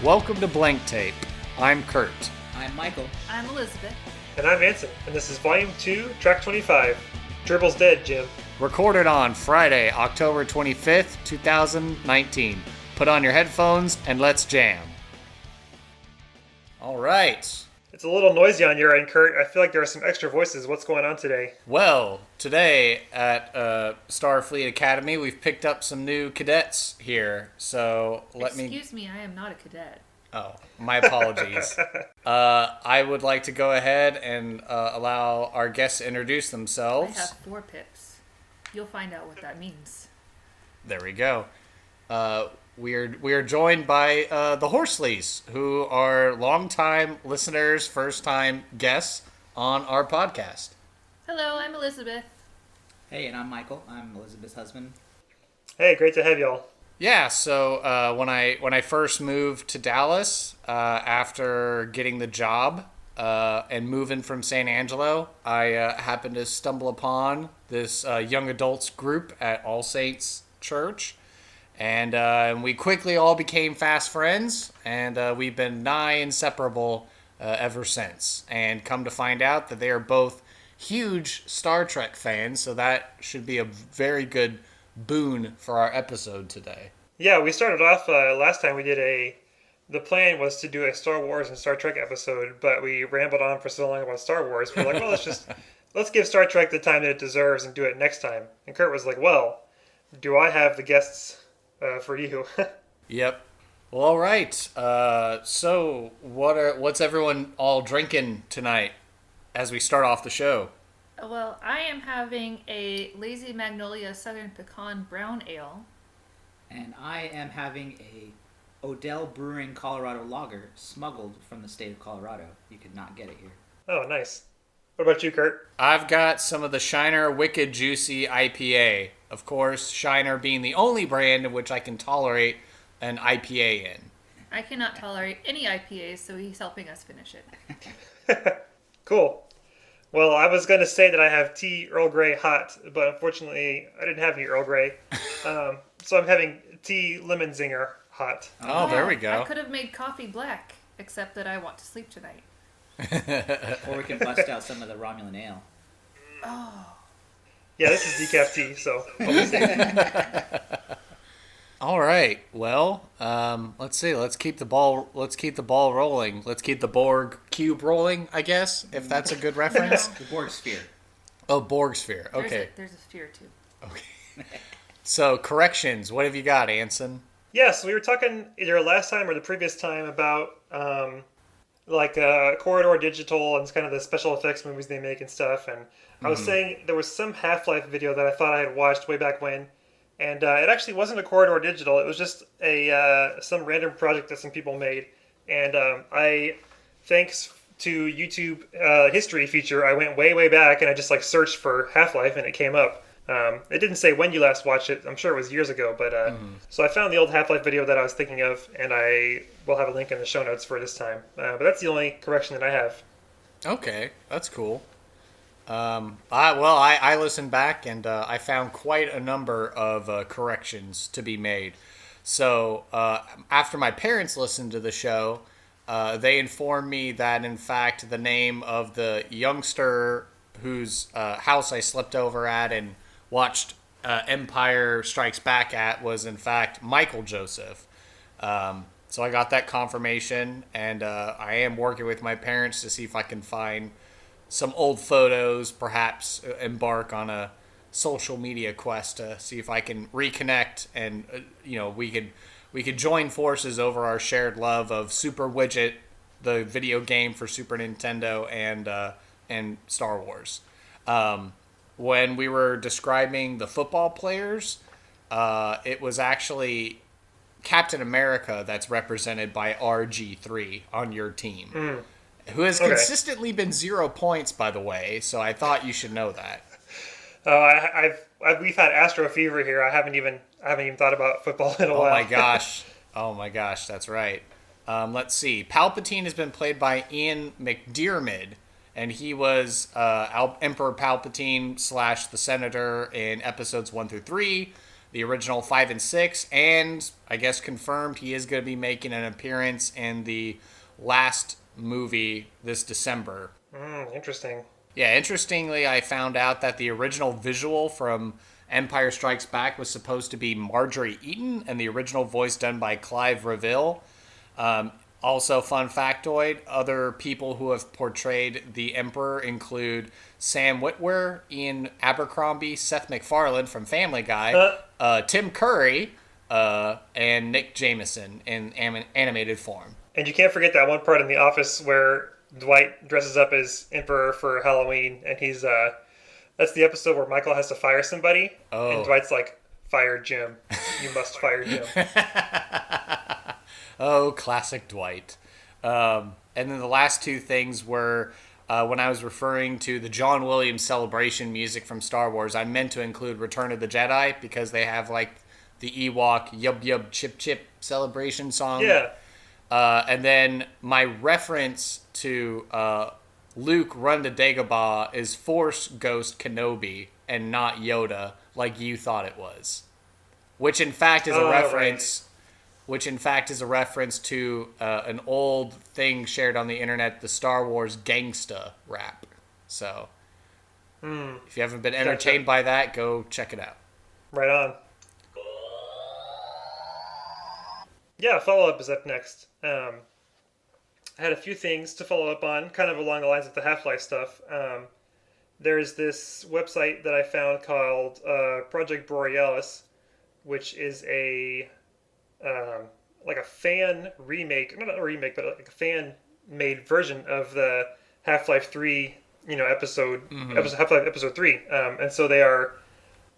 Welcome to Blank Tape. I'm Kurt. I'm Michael. I'm Elizabeth. And I'm Anson, and this is Volume 2, Track 25. Tribble's dead, Jim. Recorded on Friday, October 25th, 2019. Put on your headphones and let's jam. All right. It's a little noisy on your end, Kurt. I feel like there are some extra voices. What's going on today? Well, today at Starfleet Academy, we've picked up some new cadets here. So Excuse me, I am not a cadet. Oh, my apologies. I would like to go ahead and allow our guests to introduce themselves. I have 4 pips. You'll find out what that means. There we go. We are joined by the Horsleys, who are longtime listeners, first-time guests on our podcast. Hello, I'm Elizabeth. Hey, and I'm Michael. I'm Elizabeth's husband. Hey, great to have y'all. Yeah, so when I first moved to Dallas after getting the job and moving from San Angelo, I happened to stumble upon this young adults group at All Saints Church. And we quickly all became fast friends, and we've been nigh inseparable ever since. And come to find out that they are both huge Star Trek fans, so that should be a very good boon for our episode today. Yeah, we started off last time the plan was to do a Star Wars and Star Trek episode, but we rambled on for so long about Star Wars. We're like, well, let's give Star Trek the time that it deserves and do it next time. And Kurt was like, well, do I have the guests for you? Yep. Well, all right. So what's everyone all drinking tonight as we start off the show? Well, I am having a Lazy Magnolia Southern Pecan Brown Ale. And I am having a Odell Brewing Colorado Lager smuggled from the state of Colorado. You could not get it here. Oh, nice. What about you, Kurt? I've got some of the Shiner Wicked Juicy IPA. Of course, Shiner being the only brand in which I can tolerate an IPA in. I cannot tolerate any IPAs, so he's helping us finish it. Cool. Well, I was going to say that I have tea Earl Grey hot, but unfortunately I didn't have any Earl Grey. So I'm having tea Lemon Zinger hot. Oh, there we go. I could have made coffee black, except that I want to sleep tonight. Or we can bust out some of the Romulan ale. Oh. Yeah, this is decaf tea, so I'll be safe. All right. Well, let's see. Let's keep the ball rolling. Let's keep the Borg cube rolling, I guess, if that's a good reference. The Borg sphere. Oh, Borg sphere. Okay. There's a sphere too. Okay. So, corrections. What have you got, Anson? Yeah, so we were talking either last time or the previous time about Corridor Digital and kind of the special effects movies they make and stuff. And I was saying there was some Half-Life video that I thought I had watched way back when. And it actually wasn't a Corridor Digital. It was just some random project that some people made. And thanks to YouTube history feature, I went way, way back and I just searched for Half-Life and it came up. It didn't say when you last watched it. I'm sure it was years ago, but so I found the old Half-Life video that I was thinking of, and I will have a link in the show notes for this time. But that's the only correction that I have. Okay, that's cool. I listened back and I found quite a number of corrections to be made. So after my parents listened to the show, they informed me that in fact the name of the youngster whose house I slept over at and watched Empire Strikes Back at was in fact Michael Joseph. So I got that confirmation, and I am working with my parents to see if I can find some old photos, perhaps embark on a social media quest to see if I can reconnect and we could join forces over our shared love of Super Widget, the video game for Super Nintendo, and Star Wars. When we were describing the football players, it was actually Captain America that's represented by RG3 on your team, who has consistently been 0 points, by the way, so I thought you should know that. We've had Astro Fever here. I haven't even thought about football in a while. Oh my gosh, that's right. Let's see. Palpatine has been played by Ian McDiarmid, and he was Emperor Palpatine / the Senator in episodes 1 through 3. the original 5 and 6, and I guess confirmed he is going to be making an appearance in the last movie this December. Interesting. Yeah, interestingly, I found out that the original visual from Empire Strikes Back was supposed to be Marjorie Eaton, and the original voice done by Clive Reville. Also, fun factoid, other people who have portrayed the Emperor include Sam Witwer, Ian Abercrombie, Seth MacFarlane from Family Guy, Tim Curry, and Nick Jameson in animated form. And you can't forget that one part in The Office where Dwight dresses up as Emperor for Halloween, and he's that's the episode where Michael has to fire somebody, and Dwight's like, "Fire Jim. You must fire Jim." Oh, classic Dwight. And then the last two things were when I was referring to the John Williams celebration music from Star Wars, I meant to include Return of the Jedi because they have like the Ewok Yub Yub Chip Chip celebration song. Yeah. And then my reference to Luke Run to Dagobah is Force Ghost Kenobi and not Yoda, like you thought it was. Which in fact is a reference. Right. Which in fact is a reference to an old thing shared on the internet, the Star Wars gangsta rap. So, if you haven't been entertained by that, go check it out. Right on. Yeah, follow-up is up next. I had a few things to follow up on, kind of along the lines of the Half-Life stuff. There's this website that I found called Project Borealis, which is a like a fan remake, not a remake, but like a fan-made version of the Half-Life 3, episode Half-Life episode 3. And so they are,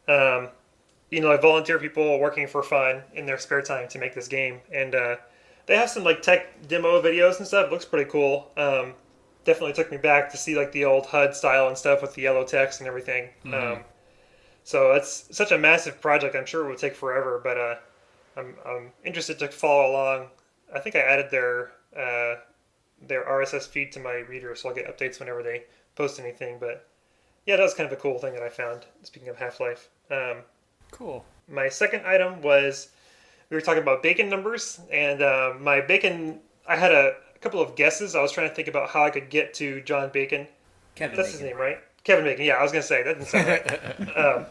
like volunteer people working for fun in their spare time to make this game. And they have some like tech demo videos and stuff. It looks pretty cool. Definitely took me back to see like the old HUD style and stuff with the yellow text and everything. So it's such a massive project. I'm sure it would take forever, but I'm interested to follow along. I think I added their RSS feed to my reader, so I'll get updates whenever they post anything. But yeah, that was kind of a cool thing that I found, speaking of Half-Life. Cool. My second item was, we were talking about bacon numbers, and my bacon, I had a couple of guesses. I was trying to think about how I could get to John Bacon. That's his name, right? Kevin Bacon. Yeah, I was going to say, that didn't sound right.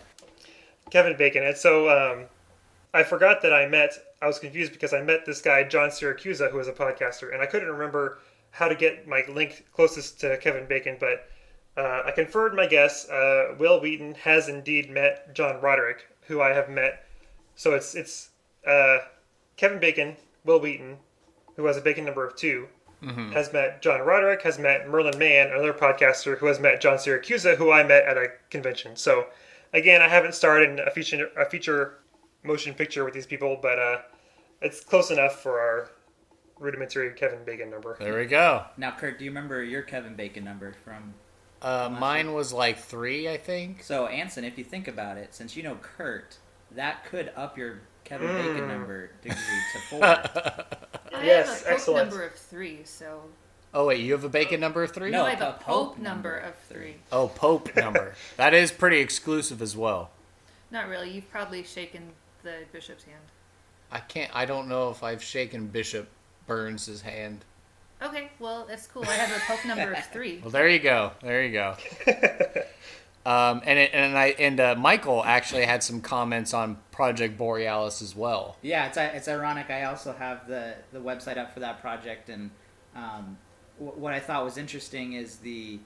Kevin Bacon. And so I forgot that I was confused because I met this guy, John Siracusa, who is a podcaster, and I couldn't remember how to get my link closest to Kevin Bacon, but I confirmed my guess. Will Wheaton has indeed met John Roderick, who I have met. So it's Kevin Bacon, Will Wheaton, who has a bacon number of 2, has met John Roderick, has met Merlin Mann, another podcaster, who has met John Siracusa, who I met at a convention. So again, I haven't starred in a feature motion picture with these people, but it's close enough for our rudimentary Kevin Bacon number. There we go. Now, Kurt, do you remember your Kevin Bacon number from mine was like 3, I think. So, Anson, if you think about it, since you know Kurt, that could up your Kevin Bacon number degree to 4. I have a Pope number of 3, so... Oh, wait, you have a bacon number of 3? No, I have a Pope number of 3. Oh, Pope number. That is pretty exclusive as well. Not really. You've probably shaken the bishop's hand. I don't know if I've shaken Bishop Burns' hand. Okay, well, that's cool. I have a Pope number of 3. Well, there you go. And Michael actually had some comments on Project Borealis as well. Yeah, it's ironic. I also have the website up for that project, and what I thought was interesting is the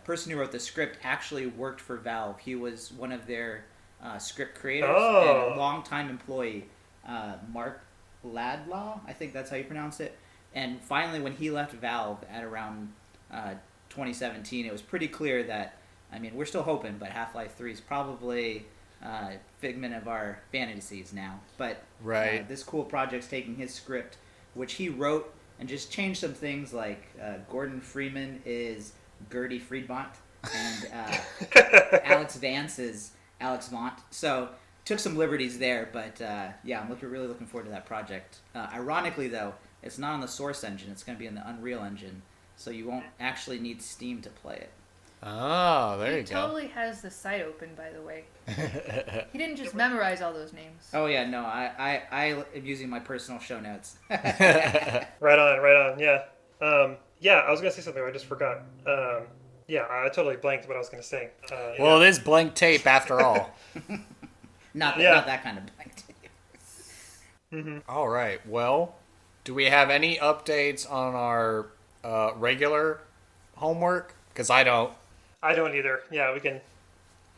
person who wrote the script actually worked for Valve. He was one of their script creators and a longtime employee, Mark Ladlaw, I think that's how you pronounce it. And finally, when he left Valve at around 2017, it was pretty clear that, we're still hoping, but Half-Life 3 is probably figment of our fantasies now. But this cool project's taking his script, which he wrote, and just changed some things like Gordon Freeman is Gertie Friedbont, and Alex Vance is Alex Vaught. So took some liberties there, but I'm really looking forward to that project. Ironically, though, it's not on the Source engine. It's going to be in the Unreal engine, so you won't actually need Steam to play it. Oh, there you He go. totally has the site open, by the way. He didn't just memorize all those names. Oh yeah, no, I am using my personal show notes. Right on. Yeah. Yeah, I was gonna say something. I just forgot. Yeah, I totally blanked what I was gonna say. Well, it is blank tape after all. Not that kind of blank tape. All right. Well, do we have any updates on our regular homework? Because I don't. I don't either. Yeah, we can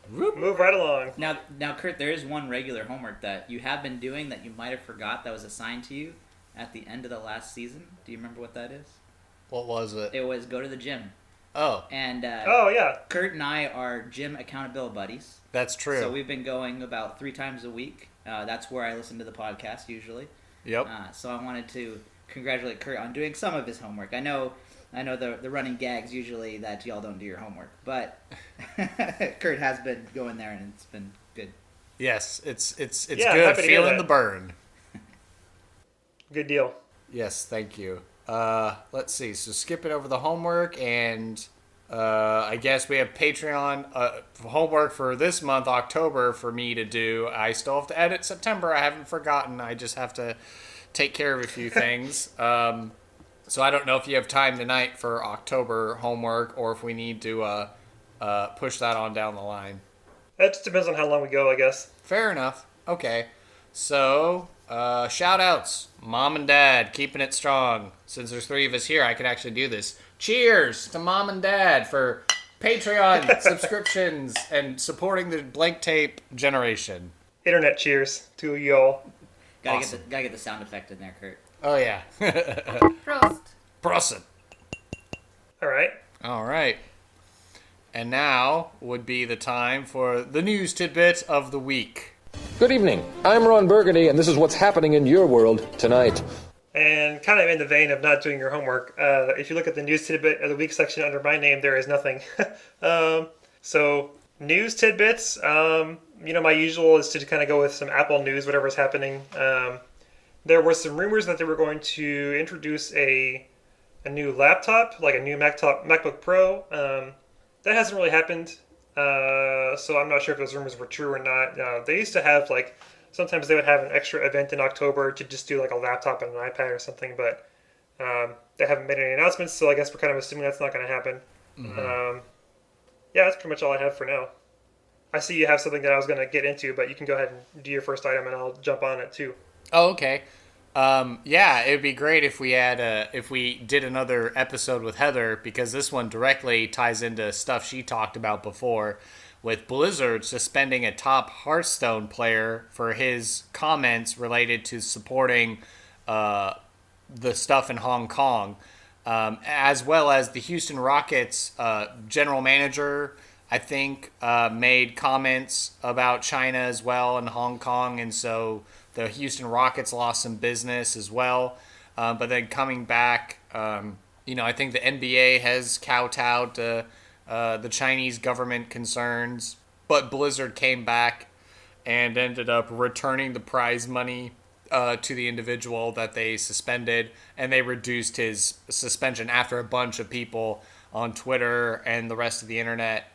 move right along. Now, Kurt, there is one regular homework that you have been doing that you might have forgot that was assigned to you at the end of the last season. Do you remember what that is? What was it? It was go to the gym. Oh, And Oh yeah. Kurt and I are gym accountability buddies. that's true. So we've been going about 3 times a week. That's where I listen to the podcast usually. Yep. So I wanted to congratulate Kurt on doing some of his homework. I know the running gags usually that y'all don't do your homework, but Kurt has been going there and it's been good. Yes, it's Yeah, I'm good happy to hear feeling that. the burn. Good deal. Yes, thank you. Let's see. So skipping over the homework, and I guess we have Patreon homework for this month, October, for me to do. I still have to edit September. I haven't forgotten. I just have to take care of a few things. So I don't know if you have time tonight for October homework, or if we need to push that on down the line. That just depends on how long we go, I guess. Fair enough. Okay. So, shout outs. Mom and Dad, keeping it strong. Since there's 3 of us here, I could actually do this. Cheers to Mom and Dad for Patreon subscriptions and supporting the blank tape generation. Internet cheers to y'all. Gotta get the sound effect in there, Kurt. Oh, yeah. Prost. Prosit. All right. All right. And now would be the time for the news tidbit of the week. Good evening. I'm Ron Burgundy, and this is what's happening in your world tonight. And kind of in the vein of not doing your homework, if you look at the news tidbit of the week section under my name, there is nothing. So news tidbits, my usual is to kind of go with some Apple news, whatever's happening. There were some rumors that they were going to introduce a new laptop, like a new MacBook Pro. That hasn't really happened. So I'm not sure if those rumors were true or not. They used to have sometimes they would have an extra event in October to just do like a laptop and an iPad or something, but they haven't made any announcements, so I guess we're kind of assuming that's not going to happen. Mm-hmm. Yeah, that's pretty much all I have for now. I see you have something that I was going to get into, but you can go ahead and do your first item and I'll jump on it too. Oh, okay. Yeah, it'd be great if we did another episode with Heather, because this one directly ties into stuff she talked about before, with Blizzard suspending a top Hearthstone player for his comments related to supporting the stuff in Hong Kong, as well as the Houston Rockets general manager, I think, made comments about China as well and Hong Kong, and so the Houston Rockets lost some business as well. But then coming back, I think the NBA has kowtowed to the Chinese government concerns. But Blizzard came back and ended up returning the prize money to the individual that they suspended. And they reduced his suspension after a bunch of people on Twitter and the rest of the internet,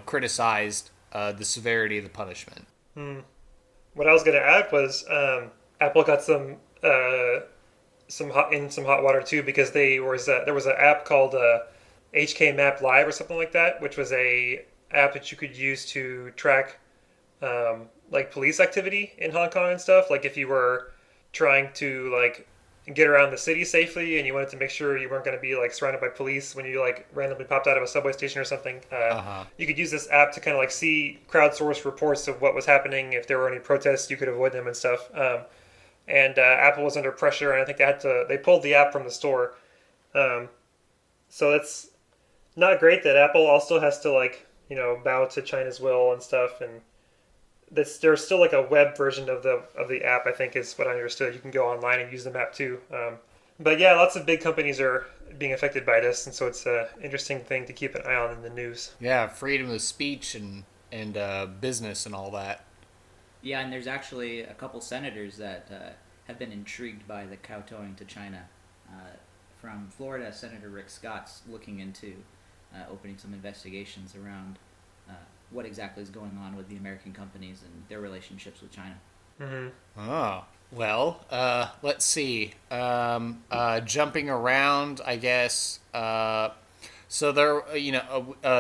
criticized the severity of the punishment. What I was going to add was Apple got some hot water too, because there was an app called HK Map Live or something like that, which was a app that you could use to track police activity in Hong Kong and stuff. Like if you were trying to get around the city safely and you wanted to make sure you weren't going to be surrounded by police when you randomly popped out of a subway station or something, you could use this app to kind of see crowdsourced reports of what was happening. If there were any protests, you could avoid them and stuff. And Apple was under pressure, and I think they pulled the app from the store. So it's not great that Apple also has to bow to China's will and stuff. And there's still a web version of the app, I think is what I understood. You can go online and use the map too. But yeah, lots of big companies are being affected by this, and so it's an interesting thing to keep an eye on in the news. Yeah, freedom of speech and business and all that. Yeah, and there's actually a couple senators that have been intrigued by the kowtowing to China. From Florida, Senator Rick Scott's looking into opening some investigations around what exactly is going on with the American companies and their relationships with China. Mm-hmm. Oh, well, let's see. Jumping around, I guess. So there,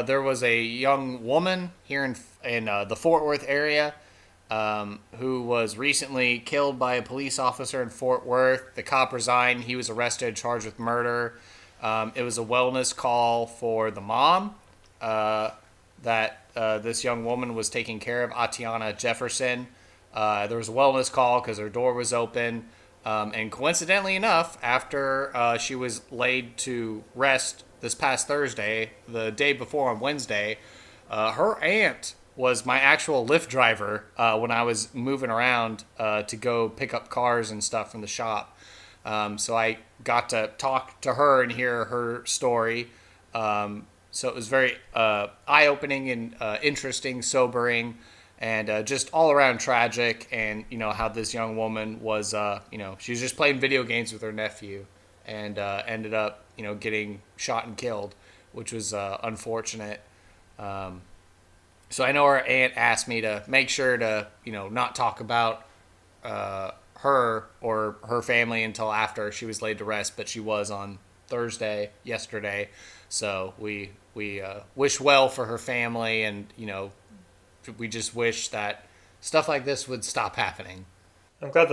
there was a young woman here in the Fort Worth area who was recently killed by a police officer in Fort Worth. The cop resigned. He was arrested, charged with murder. It was a wellness call for the mom that this young woman was taking care of, Atiana Jefferson. There was a wellness call because her door was open. And coincidentally enough, after she was laid to rest this past Thursday, the day before on Wednesday, her aunt was my actual Lyft driver when I was moving around to go pick up cars and stuff from the shop. So I got to talk to her and hear her story. So it was very eye-opening and interesting, sobering, and just all around tragic. And how this young woman was, she was just playing video games with her nephew, and ended up, getting shot and killed, which was unfortunate. So I know her aunt asked me to make sure to, not talk about her or her family until after she was laid to rest, but she was on Thursday, yesterday. So we wish well for her family, and we just wish that stuff like this would stop happening. I'm glad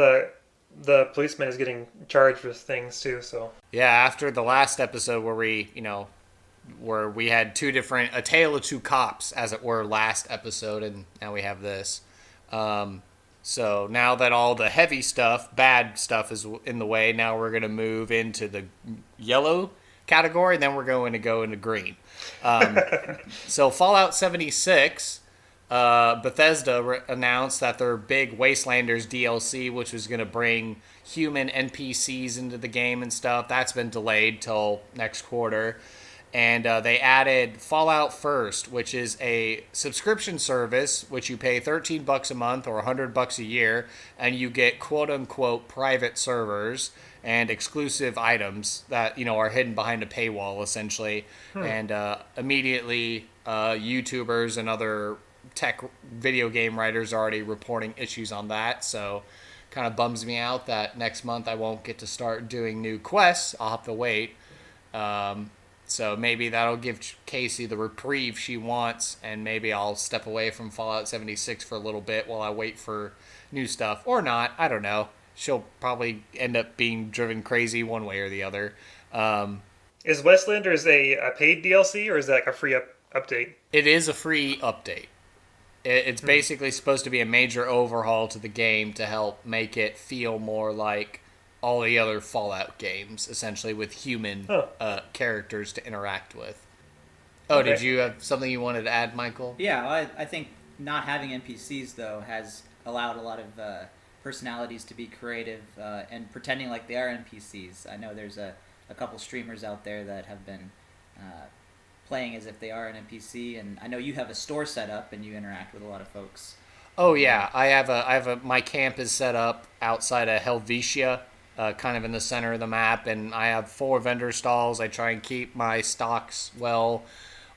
the policeman is getting charged with things too. So yeah, after the last episode where we had a tale of two cops, as it were, last episode, and now we have this. So now that all the heavy stuff, bad stuff is in the way, now we're going to move into the yellow category, and then we're going to go into green. So Fallout 76, Bethesda announced that their big Wastelanders DLC, which was going to bring human NPCs into the game and stuff, that's been delayed till next quarter. And they added Fallout First, which is a subscription service, which you pay $13 a month or $100 a year, and you get quote-unquote private servers and exclusive items that are hidden behind a paywall, essentially. And immediately, YouTubers and other tech video game writers are already reporting issues on that. So, kind of bums me out that next month I won't get to start doing new quests. I'll have to wait. So maybe that'll give Casey the reprieve she wants, and maybe I'll step away from Fallout 76 for a little bit while I wait for new stuff. Or not, I don't know. She'll probably end up being driven crazy one way or the other. Is Wastelanders a paid DLC, or is that like a free update? It is a free update. It's basically supposed to be a major overhaul to the game to help make it feel more like all the other Fallout games, essentially, with human characters to interact with. Oh, okay. Did you have something you wanted to add, Michael? Yeah, I think not having NPCs, though, has allowed a lot of personalities to be creative and pretending like they are NPCs. I know there's a couple streamers out there that have been playing as if they are an NPC, and I know you have a store set up and you interact with a lot of folks. Oh, yeah. I have my camp is set up outside of Helvetia, kind of in the center of the map, and I have 4 vendor stalls. I try and keep my stocks well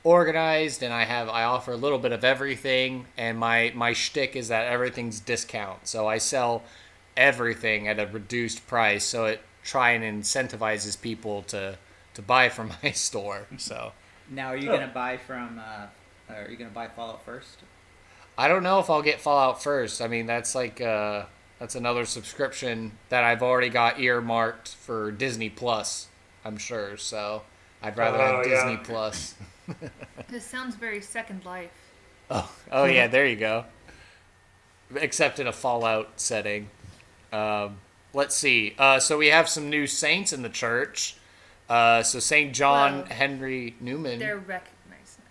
organized, and I offer a little bit of everything, and my shtick is that everything's discount. So I sell everything at a reduced price, so it try and incentivizes people to buy from my store. So now, are you gonna buy from? Are you gonna buy Fallout First? I don't know if I'll get Fallout First. I mean, that's like that's another subscription that I've already got earmarked for Disney Plus, I'm sure. So I'd rather have Disney Plus. This sounds very Second Life. Oh yeah, there you go. Except in a Fallout setting. Let's see. So we have some new saints in the church. So St. John Henry Newman. They're recognized now.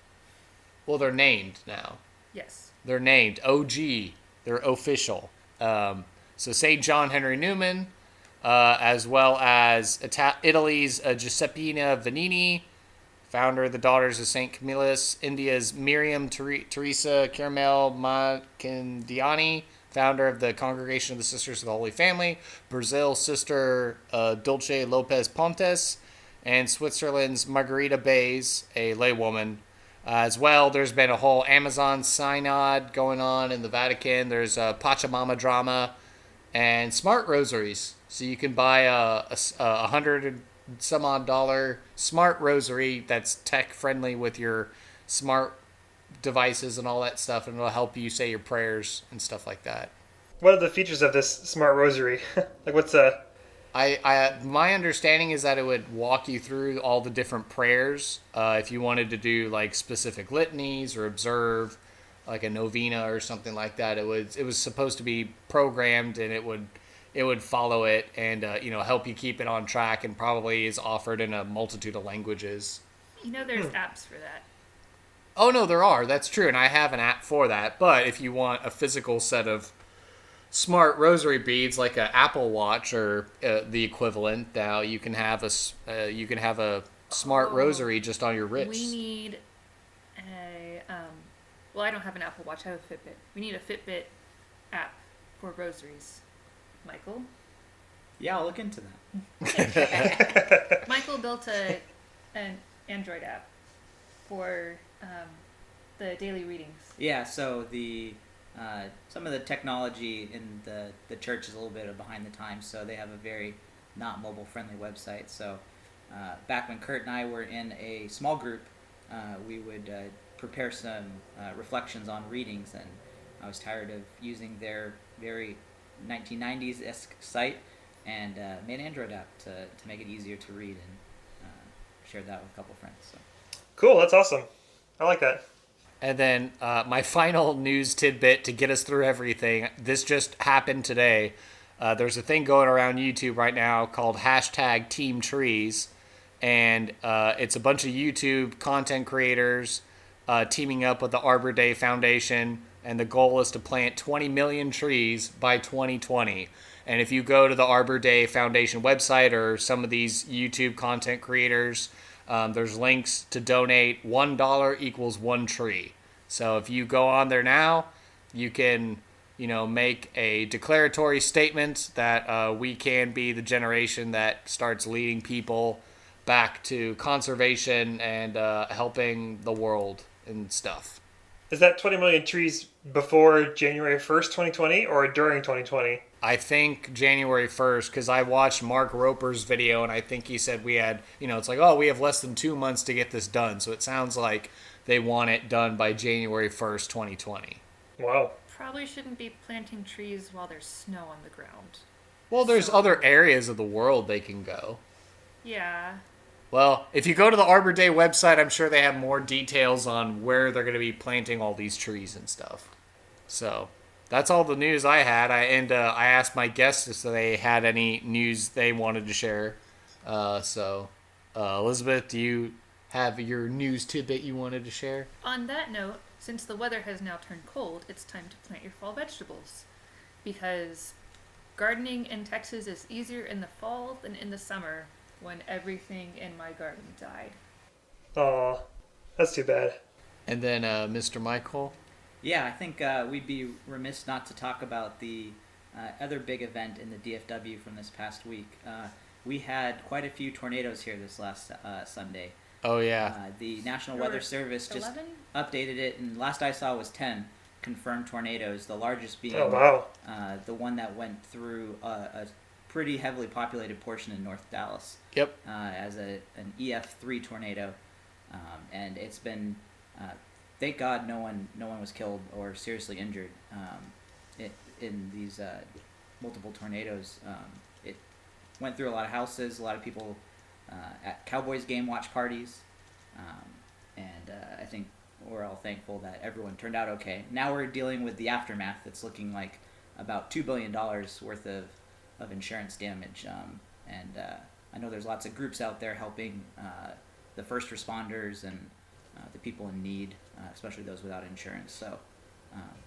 Well, they're named now. Yes. They're named OG. They're official. So St. John Henry Newman, as well as Italy's Giuseppina Vanini, founder of the Daughters of St. Camillus, India's Miriam Teresa Carmel Macandiani, founder of the Congregation of the Sisters of the Holy Family, Brazil's Sister Dulce Lopez Pontes, and Switzerland's Margarita Bays, a laywoman. As well, there's been a whole Amazon synod going on in the Vatican. There's a Pachamama drama and smart rosaries. So you can buy a $100 and some odd smart rosary that's tech friendly with your smart devices and all that stuff, and it'll help you say your prayers and stuff like that. What are the features of this smart rosary? Like, what's my understanding is that it would walk you through all the different prayers. If you wanted to do like specific litanies or observe like a novena or something like that, it was supposed to be programmed, and it would follow it and help you keep it on track, and probably is offered in a multitude of languages. There's apps for that. Oh no, there are. That's true, and I have an app for that. But if you want a physical set of smart rosary beads, like an Apple Watch or the equivalent, now you can have a smart rosary just on your wrist. We need a I don't have an Apple Watch. I have a Fitbit. We need a Fitbit app for rosaries. Michael? Yeah, I'll look into that. Michael built an Android app for the daily readings. Yeah, so some of the technology in the church is a little bit behind the times, so they have a very not mobile-friendly website. So back when Kurt and I were in a small group, we would prepare some reflections on readings, and I was tired of using their very 1990s-esque site, and made an Android app to make it easier to read, and shared that with a couple friends. So. Cool, that's awesome. I like that. And then my final news tidbit to get us through everything. This just happened today. There's a thing going around YouTube right now called #TeamTrees. And it's a bunch of YouTube content creators teaming up with the Arbor Day Foundation. And the goal is to plant 20 million trees by 2020. And if you go to the Arbor Day Foundation website or some of these YouTube content creators, there's links to donate. $1 equals one tree. So if you go on there now, you can, make a declaratory statement that we can be the generation that starts leading people back to conservation and helping the world and stuff. Is that 20 million trees before January 1st, 2020, or during 2020? I think January 1st, because I watched Mark Roper's video, and I think he said we had, it's like, we have less than 2 months to get this done. So it sounds like they want it done by January 1st, 2020. Wow. Probably shouldn't be planting trees while there's snow on the ground. Well, there's other areas of the world they can go. Yeah. Well, if you go to the Arbor Day website, I'm sure they have more details on where they're going to be planting all these trees and stuff. So that's all the news I had. I asked my guests if they had any news they wanted to share. Elizabeth, do you have your news tidbit you wanted to share? On that note, since the weather has now turned cold, it's time to plant your fall vegetables. Because gardening in Texas is easier in the fall than in the summer, when everything in my garden died. Aw, that's too bad. And then Mr. Michael? Yeah, I think we'd be remiss not to talk about the other big event in the DFW from this past week. We had quite a few tornadoes here this last Sunday. Oh, yeah. The National Weather Service just 11? updated it, and last I saw was 10 confirmed tornadoes, the largest being the one that went through a pretty heavily populated portion in North Dallas. Yep. As an EF3 tornado, and it's been thank God no one was killed or seriously injured in these multiple tornadoes. It went through a lot of houses, a lot of people at Cowboys game watch parties, and I think we're all thankful that everyone turned out okay. Now we're dealing with the aftermath. It's looking like about $2 billion worth of insurance damage, and I know there's lots of groups out there helping the first responders and the people in need, especially those without insurance. So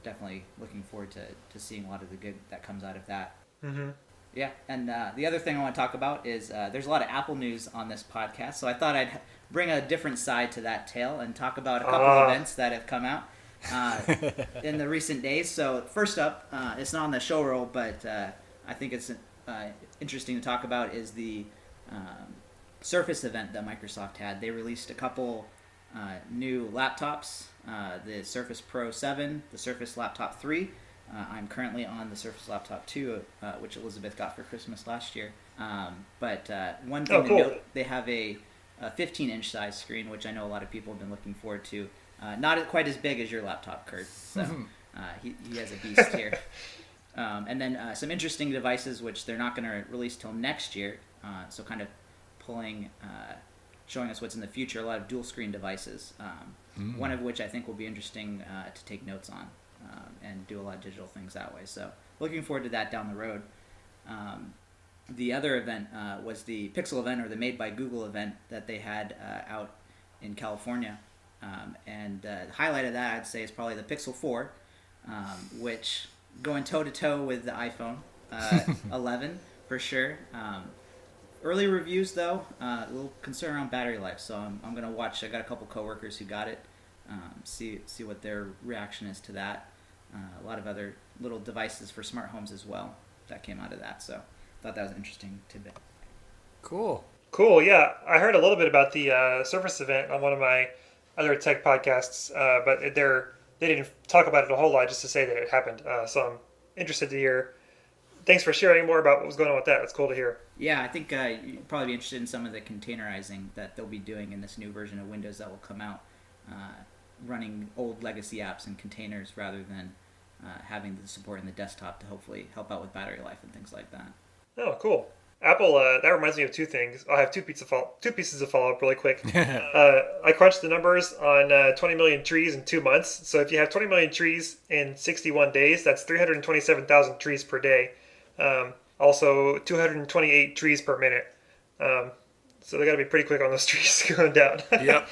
definitely looking forward to seeing a lot of the good that comes out of that. Mm-hmm. Yeah, and the other thing I want to talk about is there's a lot of Apple news on this podcast, so I thought I'd bring a different side to that tale and talk about a couple of events that have come out in the recent days. So first up, it's not on the show roll, but I think it's interesting to talk about is the Surface event that Microsoft had. They released a couple new laptops, the Surface Pro 7, the Surface Laptop 3. I'm currently on the Surface Laptop 2, which Elizabeth got for Christmas last year. But one thing to note, they have a 15-inch size screen, which I know a lot of people have been looking forward to. Not quite as big as your laptop, Kurt. So he has a beast here. And then some interesting devices, which they're not going to release till next year. So kind of showing us what's in the future. A lot of dual screen devices. One of which I think will be interesting to take notes on and do a lot of digital things that way. So looking forward to that down the road. The other event was the Pixel event, or the Made by Google event that they had out in California. And the highlight of that, I'd say, is probably the Pixel 4, which going toe-to-toe with the iPhone 11 for sure. Early reviews, though, a little concern around battery life, so I'm going to watch. I got a couple coworkers who got it, see what their reaction is to that. A lot of other little devices for smart homes as well that came out of that, so I thought that was an interesting tidbit. Cool, yeah. I heard a little bit about the Surface event on one of my other tech podcasts, but they didn't talk about it a whole lot, just to say that it happened. So I'm interested to hear. Thanks for sharing more about what was going on with that. It's cool to hear. Yeah, I think you'd probably be interested in some of the containerizing that they'll be doing in this new version of Windows that will come out, running old legacy apps in containers rather than having the support in the desktop to hopefully help out with battery life and things like that. Oh, cool. Apple, that reminds me of two things. I have two pieces of follow-up really quick. I crunched the numbers on 20 million trees in 2 months. So if you have 20 million trees in 61 days, that's 327,000 trees per day. Also, 228 trees per minute. So they got to be pretty quick on those trees going down. Yep.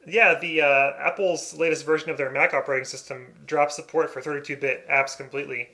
Yeah, the Apple's latest version of their Mac operating system dropped support for 32-bit apps completely.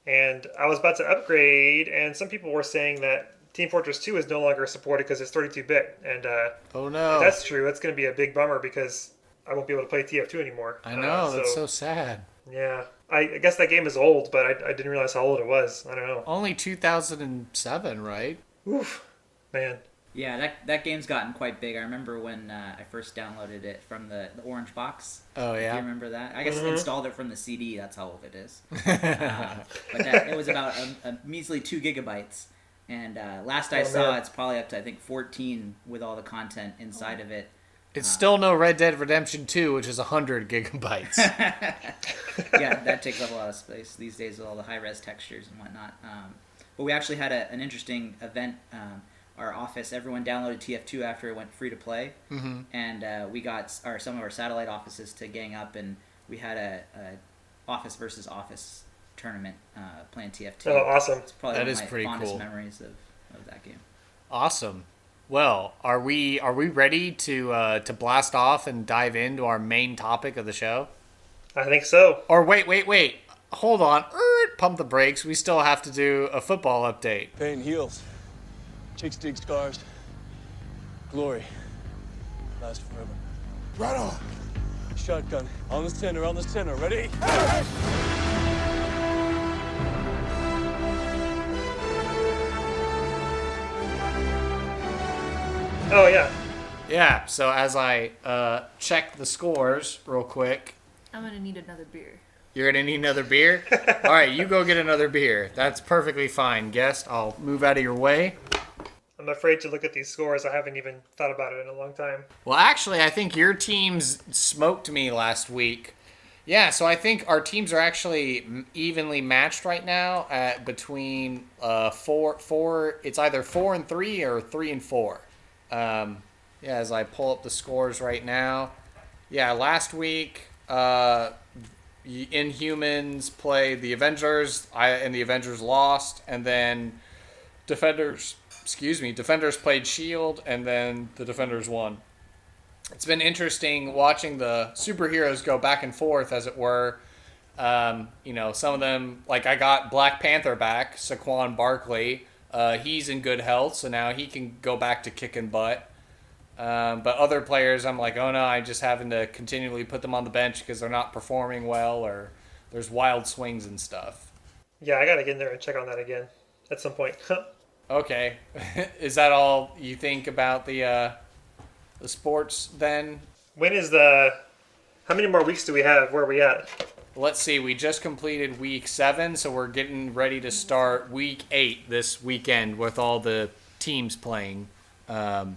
And I was about to upgrade, and some people were saying that Team Fortress 2 is no longer supported because it's 32-bit. And oh no, if that's true, that's going to be a big bummer because I won't be able to play TF2 anymore. I know, that's so sad. Yeah, I guess that game is old, but I didn't realize how old it was. I don't know. Only 2007, right? Oof, man. Yeah, that game's gotten quite big. I remember when I first downloaded it from the orange box. Oh, yeah? Do you remember that? I guess installed it from the CD. That's how old it is. But it was about a measly 2 gigabytes. And last I saw, it's probably up to, I think, 14 with all the content inside of it. It's still no Red Dead Redemption 2, which is 100 gigabytes. Yeah, that takes up a lot of space these days with all the high-res textures and whatnot. But we actually had an interesting event. Our office, everyone downloaded TF2 after it went free to play, and we got some of our satellite offices to gang up, and we had a office versus office tournament playing TF2. Oh, awesome! It's probably that one is of my pretty fondest cool. memories of that game. Awesome. Well, are we ready to blast off and dive into our main topic of the show? I think so. Or wait. Hold on. Pump the brakes. We still have to do a football update. Pain heals. Chicks dig scars. Glory lasts forever. Right on. Shotgun. On the center. Ready? Oh, yeah. Yeah, so as I check the scores real quick. I'm gonna need another beer. You're going to need another beer? All right, you go get another beer. That's perfectly fine, guest. I'll move out of your way. I'm afraid to look at these scores. I haven't even thought about it in a long time. Well, actually, I think your teams smoked me last week. Yeah, so I think our teams are actually evenly matched right now at between four. It's either 4-3 or 3-4. Yeah, as I pull up the scores right now. Yeah, last week, Inhumans played the Avengers, and the Avengers lost, and then Defenders played Shield, and then the Defenders won. It's been interesting watching the superheroes go back and forth, as it were. Some of them, like I got Black Panther back, Saquon Barkley. He's in good health, so now he can go back to kicking butt. But other players, I'm like, oh no, I'm just having to continually put them on the bench because they're not performing well, or there's wild swings and stuff. Yeah, I gotta get in there and check on that again at some point. Okay. Is that all you think about the sports then? When is the? How many more weeks do we have? Where are we at? Let's see. We just completed week 7, so we're getting ready to start week 8 this weekend with all the teams playing. So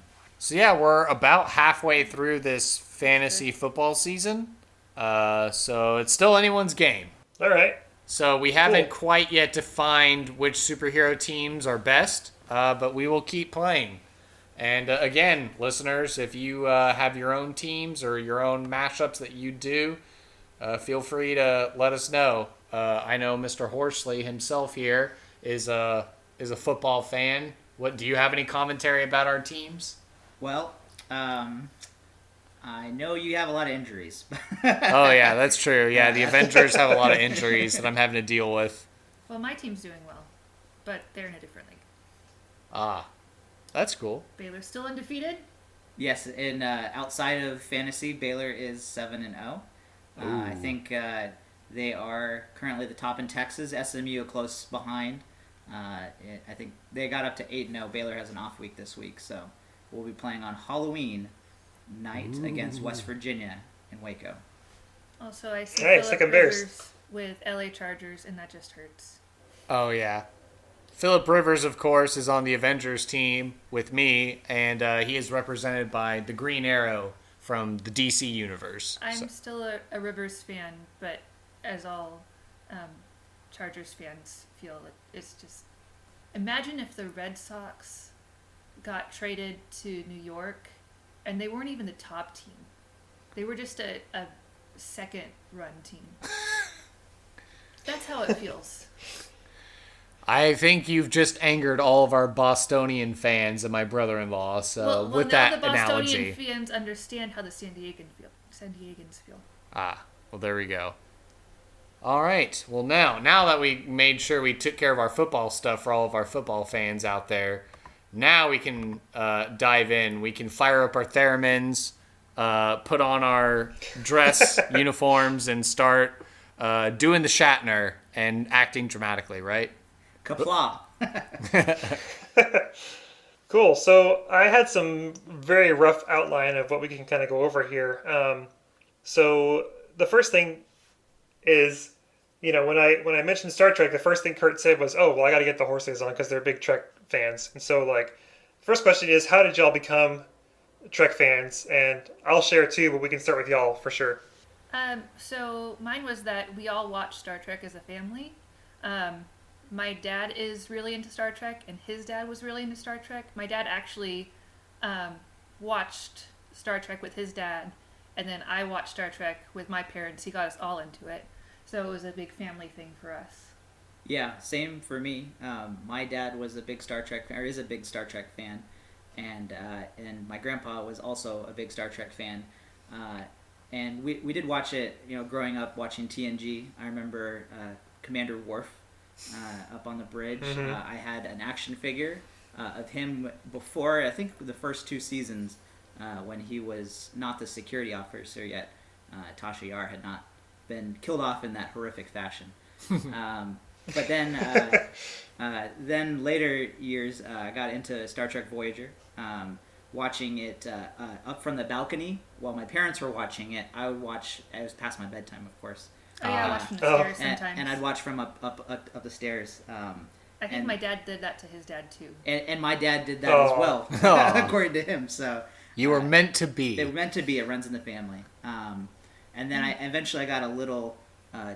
yeah, we're about halfway through this fantasy football season. So it's still anyone's game. All right. So we haven't quite yet defined which superhero teams are best, but we will keep playing. And again, listeners, if you have your own teams or your own mashups that you do, feel free to let us know. I know Mr. Horsley himself here is a football fan. What do you have any commentary about our teams? Well, I know you have a lot of injuries. Oh yeah, that's true. Yeah, the Avengers have a lot of injuries that I'm having to deal with. Well, my team's doing well, but they're in a different league. Ah, that's cool. Baylor's still undefeated. Yes, and outside of fantasy, Baylor is 7-0. I think they are currently the top in Texas. SMU a close behind. I think they got up to 8-0. Baylor has an off week this week, so we'll be playing on Halloween night against West Virginia in Waco. Also, I see Nice, Phillip like a Bears. Rivers with LA Chargers, and that just hurts. Oh yeah. Philip Rivers, of course, is on the Avengers team with me, and he is represented by the Green Arrow from the DC universe. I'm still a Rivers fan, but as all Chargers fans feel, it's just... Imagine if the Red Sox got traded to New York, and they weren't even the top team. They were just a second-run team. That's how it feels. I think you've just angered all of our Bostonian fans and my brother-in-law. So with that now the analogy, Bostonian fans understand how the San Diegans feel. Well, there we go. All right. Well, now that we made sure we took care of our football stuff for all of our football fans out there, now we can dive in. We can fire up our theremins, put on our dress uniforms, and start doing the Shatner and acting dramatically, right? Kapla. Cool. So I had some very rough outline of what we can kind of go over here. So the first thing is, when I mentioned Star Trek, the first thing Kurt said was, "Oh, well, I got to get the Horsleys on because they're big Trek fans." And so, the first question is, how did y'all become Trek fans? And I'll share too, but we can start with y'all for sure. So mine was that we all watched Star Trek as a family. My dad is really into Star Trek, and his dad was really into Star Trek. My dad actually watched Star Trek with his dad, and then I watched Star Trek with my parents. He got us all into it. So it was a big family thing for us. Yeah, same for me. My dad was a big Star Trek fan, or is a big Star Trek fan, and my grandpa was also a big Star Trek fan. And we did watch it, growing up watching TNG. I remember Commander Worf up on the bridge. Mm-hmm. I had an action figure of him before, I think, the first 2 seasons when he was not the security officer yet. Tasha Yar had not been killed off in that horrific fashion. But then later years, I got into Star Trek Voyager, watching it up from the balcony while my parents were watching it. I would watch. It was past my bedtime, of course. Oh yeah, I watched from the stairs sometimes. And I'd watch from up the stairs. I think my dad did that to his dad too. And my dad did that as well, according to him. So you were meant to be. It was meant to be. It runs in the family. And then I eventually got a little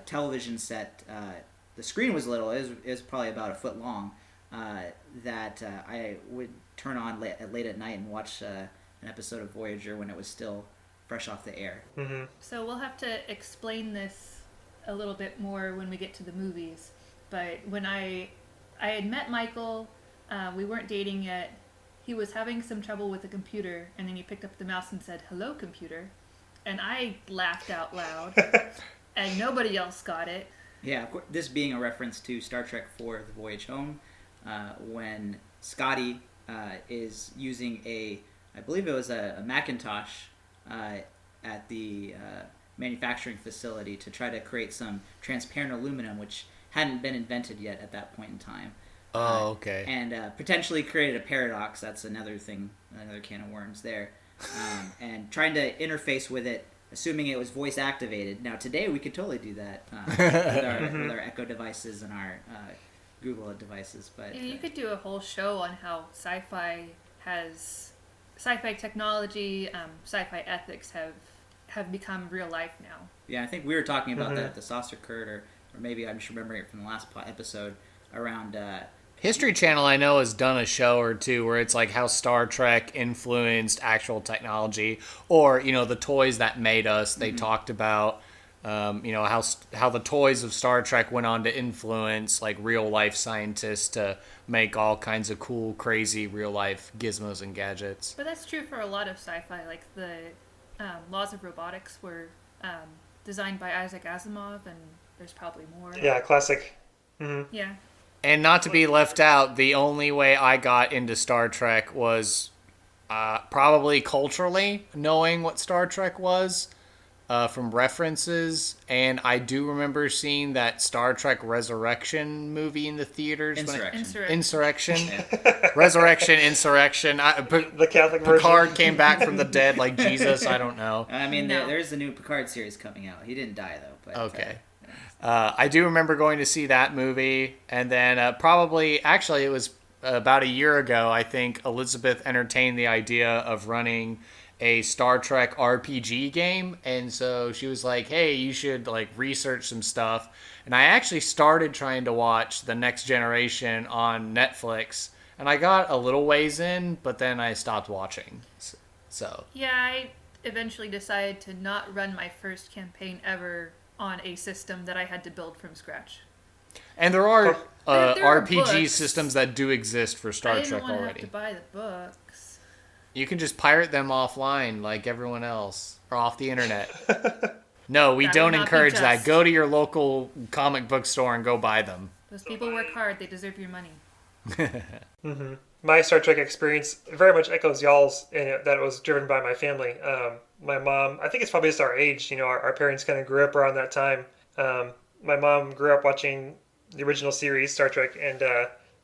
television set. The screen was little. It was probably about a foot long. That I would turn on late at night and watch an episode of Voyager when it was still fresh off the air. Mm-hmm. So we'll have to explain this a little bit more when we get to the movies. But when I had met Michael, we weren't dating yet. He was having some trouble with the computer, and then he picked up the mouse and said, "Hello, computer." And I laughed out loud, and nobody else got it. Yeah, of course, this being a reference to Star Trek IV: The Voyage Home, when Scotty is using I believe it was a Macintosh at the manufacturing facility to try to create some transparent aluminum, which hadn't been invented yet at that point in time. Oh, okay. And potentially created a paradox. That's another thing, another can of worms there. And trying to interface with it, assuming it was voice activated. Now today we could totally do that with our Echo devices and our Google devices. But you could do a whole show on how sci-fi technology, sci-fi ethics have become real life now. Yeah, I think we were talking about that at the Saucer Curd, or maybe I'm just remembering it from the last episode around. History Channel, I know, has done a show or two where it's like how Star Trek influenced actual technology, or the toys that made us. They talked about how the toys of Star Trek went on to influence like real life scientists to make all kinds of cool, crazy real life gizmos and gadgets. But that's true for a lot of sci-fi. Like the laws of robotics were designed by Isaac Asimov, and there's probably more. Yeah, classic. Mm-hmm. Yeah. And not to be left out, the only way I got into Star Trek was probably culturally knowing what Star Trek was from references. And I do remember seeing that Star Trek Resurrection movie in the theaters. Insurrection. Resurrection, Insurrection. The Catholic version. Picard came back from the dead like Jesus. I don't know. I mean, there's the new Picard series coming out. He didn't die, though. But, okay. I do remember going to see that movie, and then actually it was about a year ago, I think, Elizabeth entertained the idea of running a Star Trek RPG game, and so she was like, hey, you should research some stuff, and I actually started trying to watch The Next Generation on Netflix, and I got a little ways in, but then I stopped watching. So yeah, I eventually decided to not run my first campaign ever on a system that I had to build from scratch. And there are there are RPG books. systems that do exist for Star Trek already. I didn't want to have to buy the books. You can just pirate them offline like everyone else, or off the internet. No, we don't encourage that. Go to your local comic book store and go buy them. Those people work hard. They deserve your money. Mm-hmm. My Star Trek experience very much echoes y'all's in it, that it was driven by my family. My mom, I think it's probably just our age, our parents kind of grew up around that time. My mom grew up watching the original series, Star Trek, and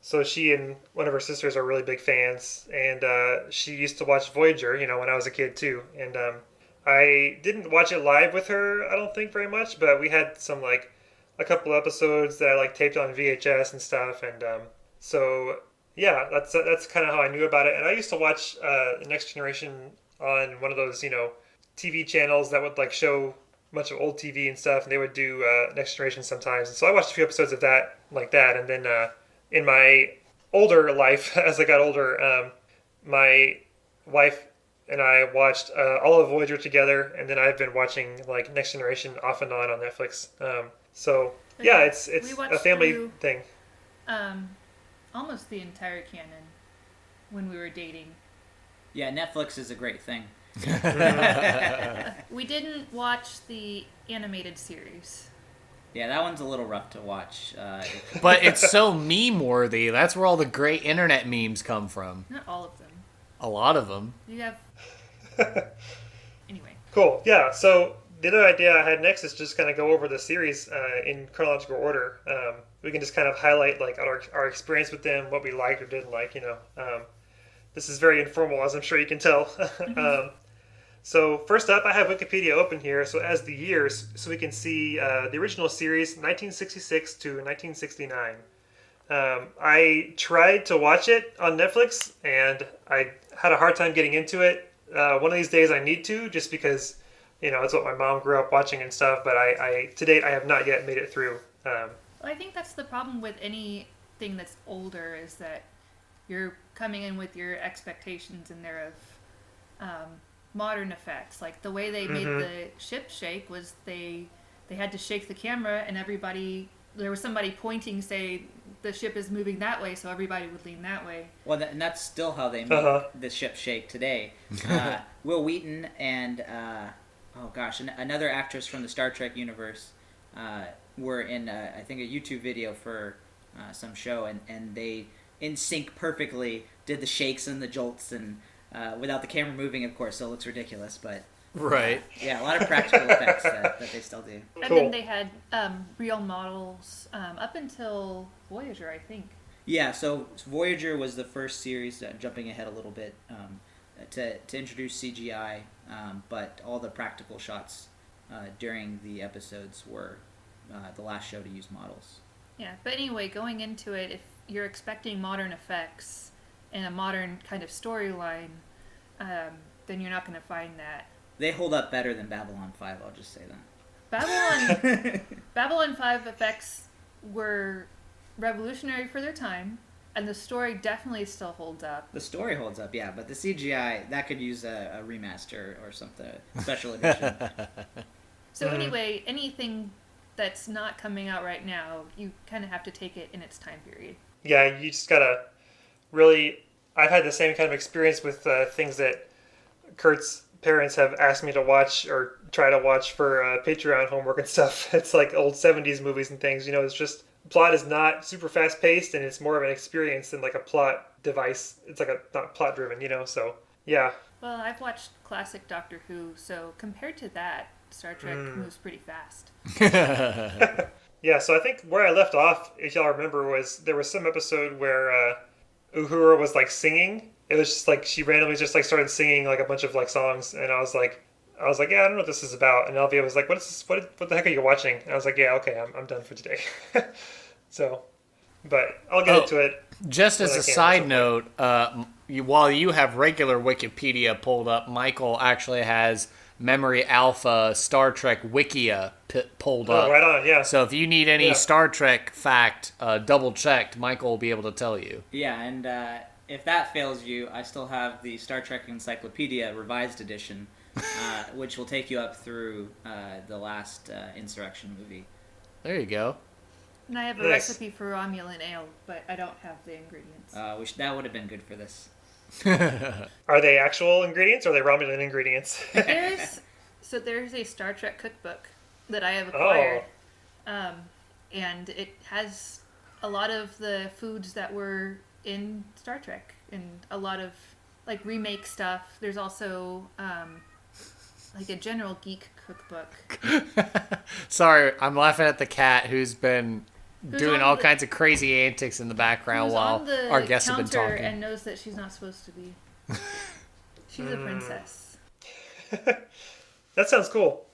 so she and one of her sisters are really big fans, and she used to watch Voyager, when I was a kid too. And I didn't watch it live with her, I don't think, very much, but we had some, a couple episodes that I, taped on VHS and stuff, and so, yeah, that's kind of how I knew about it. And I used to watch The Next Generation on one of those, TV channels that would show a bunch of old TV and stuff, and they would do Next Generation sometimes. And so I watched a few episodes of that, and then in my older life, as I got older, my wife and I watched all of Voyager together, and then I've been watching Next Generation off and on Netflix. So yeah, it's a family thing. Almost the entire canon when we were dating. Yeah, Netflix is a great thing. We didn't watch the animated series. Yeah, that one's a little rough to watch. But it's so meme-worthy. That's where all the great internet memes come from. Not all of them. A lot of them. You have... Anyway. Cool. Yeah, so the other idea I had next is just kind of go over the series in chronological order. We can just kind of highlight our experience with them, what we liked or didn't like, This is very informal, as I'm sure you can tell. So first up, I have Wikipedia open here, so as the years, so we can see the original series, 1966 to 1969. I tried to watch it on Netflix, and I had a hard time getting into it. One of these days I need to, just because, it's what my mom grew up watching and stuff, but to date, I have not yet made it through. I think that's the problem with anything that's older, is that you're coming in with your expectations and they're of modern effects. Like the way they made the ship shake was they had to shake the camera, and there was somebody pointing, say the ship is moving that way, so everybody would lean that way. Well, and that's still how they make the ship shake today. Will Wheaton and another actress from the Star Trek universe were in I think a YouTube video for some show, and they in sync perfectly did the shakes and the jolts, and without the camera moving, of course, so it looks ridiculous, but right. Yeah, a lot of practical effects that they still do. And then they had real models up until Voyager, I think. Yeah, so Voyager was the first series, jumping ahead a little bit, to introduce CGI, but all the practical shots during the episodes were the last show to use models. Yeah, but anyway, going into it, if you're expecting modern effects and a modern kind of storyline, then you're not going to find that. They hold up better than Babylon 5, I'll just say that. Babylon 5 effects were revolutionary for their time, and the story definitely still holds up. The story holds up, yeah, but the CGI, that could use a remaster or something, special edition. So anyway, anything that's not coming out right now, you kind of have to take it in its time period. Yeah, you just gotta really... I've had the same kind of experience with things that Kurt's parents have asked me to watch or try to watch for Patreon homework and stuff. It's like old 70s movies and things. It's just... Plot is not super fast paced, and it's more of an experience than like a plot device. It's like not plot driven, so yeah. Well, I've watched classic Doctor Who, so compared to that, Star Trek moves pretty fast. Yeah, so I think where I left off, if y'all remember, was there was some episode where Uhura was like singing. It was just like she randomly just like started singing like a bunch of like songs, and I was like, yeah, I don't know what this is about. And Elvia was like, what is this? What the heck are you watching? And I was like, yeah, okay, I'm done for today. So, but I'll get into it. Just as a side note, while you have regular Wikipedia pulled up, Michael actually has Memory Alpha Star Trek Wikia pulled up. Oh, right on, yeah. So if you need any Star Trek fact double checked, Michael will be able to tell you. Yeah, and if that fails you, I still have the Star Trek Encyclopedia Revised Edition, which will take you up through the last Insurrection movie. There you go. And I have a recipe for Romulan ale, but I don't have the ingredients. That would have been good for this. Are they actual ingredients or are they Romulan ingredients? There's a Star Trek cookbook that I have acquired. And it has a lot of the foods that were in Star Trek and a lot of like remake stuff. There's also like a general geek cookbook. Sorry, I'm laughing at the cat who's been doing all kinds of crazy antics in the background while our guests have been talking. And knows that she's not supposed to be. She's a princess. That sounds cool.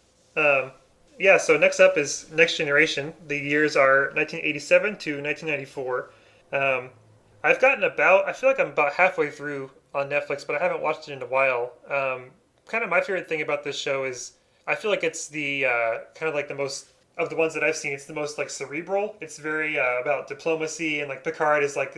Yeah, so next up is Next Generation. The years are 1987 to 1994. I feel like I'm about halfway through on Netflix, but I haven't watched it in a while. Kind of my favorite thing about this show is I feel like it's the kind of like the most of the ones that I've seen. It's the most like cerebral. It's very about diplomacy, and like Picard is like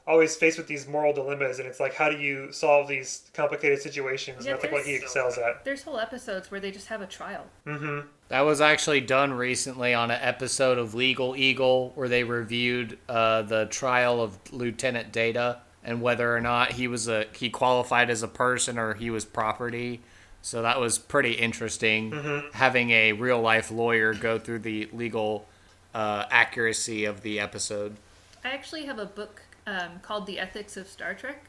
always faced with these moral dilemmas, and it's like how do you solve these complicated situations? And that's like what he excels at. There's whole episodes where they just have a trial. Mm-hmm. That was actually done recently on an episode of Legal Eagle where they reviewed the trial of Lieutenant Data and whether or not he qualified as a person or he was property. So that was pretty interesting, having a real-life lawyer go through the legal accuracy of the episode. I actually have a book called The Ethics of Star Trek,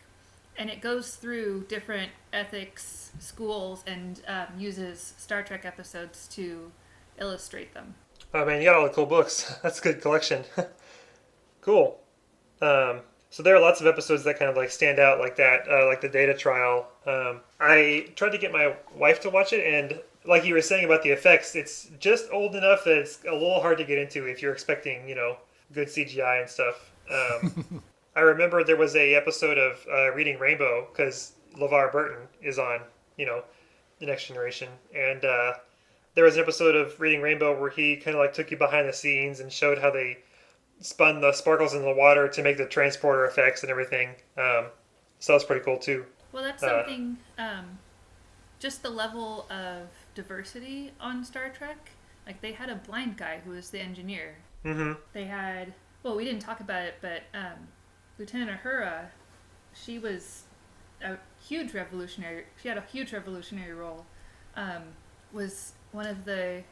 and it goes through different ethics schools and uses Star Trek episodes to illustrate them. Oh man, you got all the cool books. That's a good collection. Cool. So there are lots of episodes that kind of like stand out like that, like the Data trial. I tried to get my wife to watch it, and like you were saying about the effects, it's just old enough that it's a little hard to get into if you're expecting, good CGI and stuff. I remember there was a episode of Reading Rainbow because LeVar Burton is on, The Next Generation, and there was an episode of Reading Rainbow where he kind of like took you behind the scenes and showed how they spun the sparkles in the water to make the transporter effects and everything. So that was pretty cool too. Well, that's something, just the level of diversity on Star Trek. Like, they had a blind guy who was the engineer. Mm-hmm. They had, well, we didn't talk about it, but Lieutenant Uhura, she was a huge revolutionary, she had a huge revolutionary role. Was one of the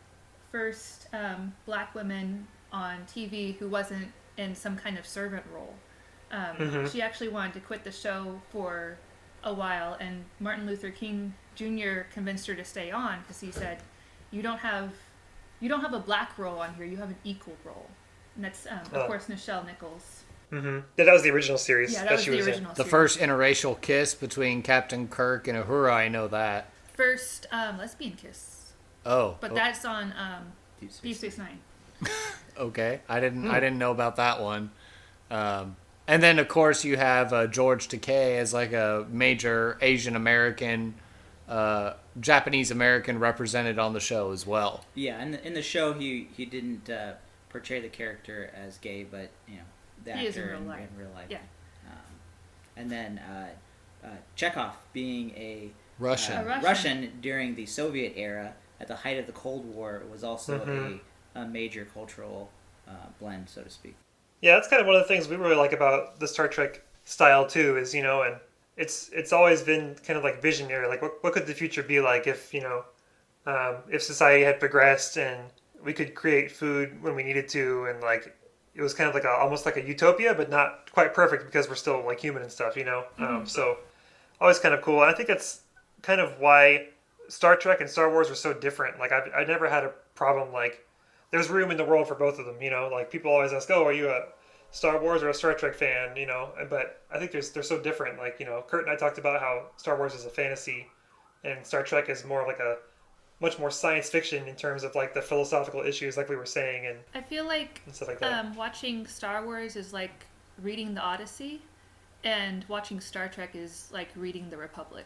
first black women on TV who wasn't in some kind of servant role. She actually wanted to quit the show for a while, and Martin Luther King Jr. convinced her to stay on because he said, you don't have a black role on here, you have an equal role. And that's, of course, Nichelle Nichols. Mm-hmm. Yeah, that was the original series Yeah, that was she the was original in. The series. first interracial kiss between Captain Kirk and Uhura, I know that. First lesbian kiss. Oh. But oh, that's on Deep Deep Space Space Nine. okay. I didn't know about that one. And then, of course, you have George Takei as like a major Asian American, Japanese American represented on the show as well. Yeah, in the show he didn't portray the character as gay, but the He is in actor real life. in real life. Yeah. And then Chekhov being a Russian. Russian during the Soviet era at the height of the Cold War was also a major cultural blend, so to speak. Yeah, that's kind of one of the things we really like about the Star Trek style too. Is and it's always been kind of like visionary. Like what could the future be like if if society had progressed and we could create food when we needed to, and like it was kind of like almost like a utopia, but not quite perfect because we're still like human and stuff. So always kind of cool. And I think that's kind of why Star Trek and Star Wars are so different. Like I never had a problem like. There's room in the world for both of them, like people always ask, "Oh, are you a Star Wars or a Star Trek fan?" But I think they're so different. Like, Kurt and I talked about how Star Wars is a fantasy, and Star Trek is more like a much more science fiction in terms of like the philosophical issues, like we were saying, and I feel like stuff like that. Watching Star Wars is like reading the Odyssey, and watching Star Trek is like reading the Republic.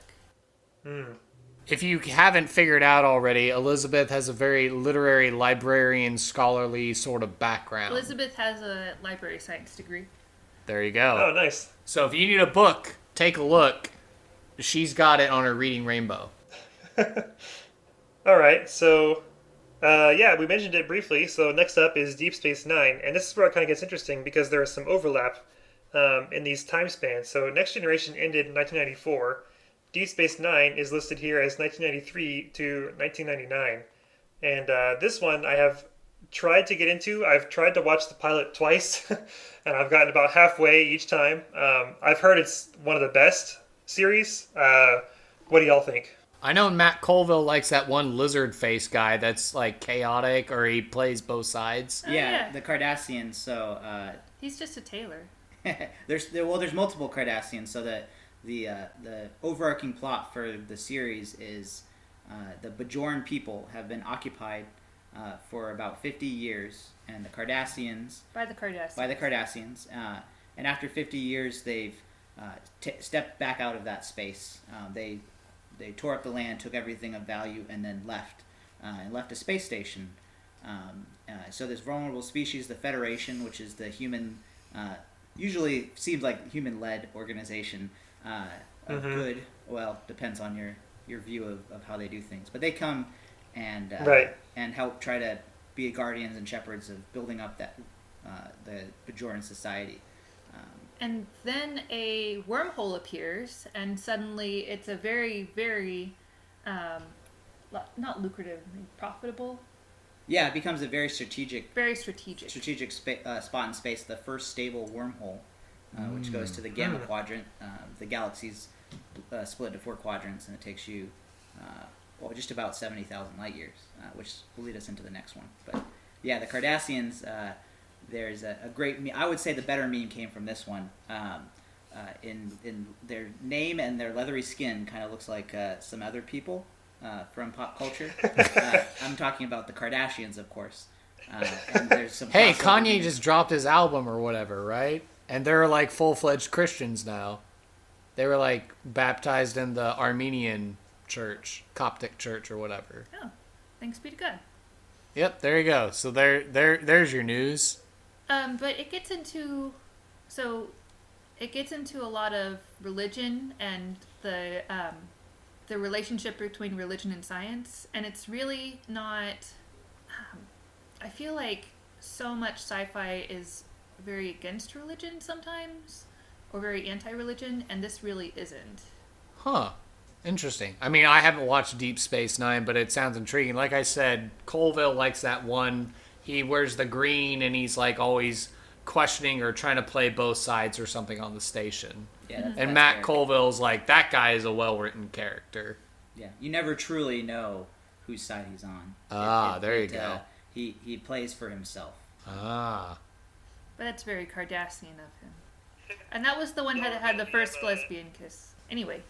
If you haven't figured out already, Elizabeth has a very literary, librarian, scholarly sort of background. Elizabeth has a library science degree. There you go. Oh, nice. So if you need a book, take a look. She's got it on her reading rainbow. All right, so we mentioned it briefly. So next up is Deep Space Nine, and this is where it kind of gets interesting because there is some overlap in these time spans. So Next Generation ended in 1994. Deep Space Nine is listed here as 1993 to 1999. And this one I have tried to get into. I've tried to watch the pilot twice, and I've gotten about halfway each time. I've heard it's one of the best series. What do y'all think? I know Matt Colville likes that one lizard face guy that's like chaotic, or he plays both sides. Yeah, the Cardassians. So He's just a tailor. there's multiple Cardassians. So that the overarching plot for the series is the Bajoran people have been occupied for about 50 years, and the Cardassians By the Cardassians. And after 50 years, they've stepped back out of that space. They tore up the land, took everything of value, and then left a space station. So this vulnerable species, the Federation, which is the human, usually seems like human-led organization of good. Well, depends on your view of how they do things. But they come and and help try to be guardians and shepherds of building up that the Bajoran society. And then a wormhole appears, and suddenly it's a very, very, not lucrative, profitable. Yeah, it becomes a very strategic spot in space. The first stable wormhole, which goes to the Gamma Quadrant. The galaxy's split into 4 quadrants, and it takes you, just about 70,000 light years, which will lead us into the next one. But yeah, the Cardassians. There's a great. I would say the better meme came from this one. In their name and their leathery skin, kind of looks like some other people from pop culture. I'm talking about the Kardashians, of course. And there's some. Hey, Kanye just dropped his album or whatever, right? And they're like full-fledged Christians now. They were like baptized in the Armenian church, Coptic church or whatever. Oh, thanks be to God. Yep, there you go. So there's your news. But it gets into a lot of religion and the relationship between religion and science, and it's really not. I feel like so much sci-fi is very against religion sometimes, or very anti-religion, and this really isn't. Huh. Interesting. I mean, I haven't watched Deep Space Nine, but it sounds intriguing. Like I said, Colville likes that one. He wears the green, and he's like always questioning or trying to play both sides or something on the station. Yeah, and Matt Colville's like, that guy is a well-written character. Yeah, you never truly know whose side he's on. There you go. He plays for himself. But that's very Cardassian of him. And that was the one that had the first lesbian kiss. Anyway.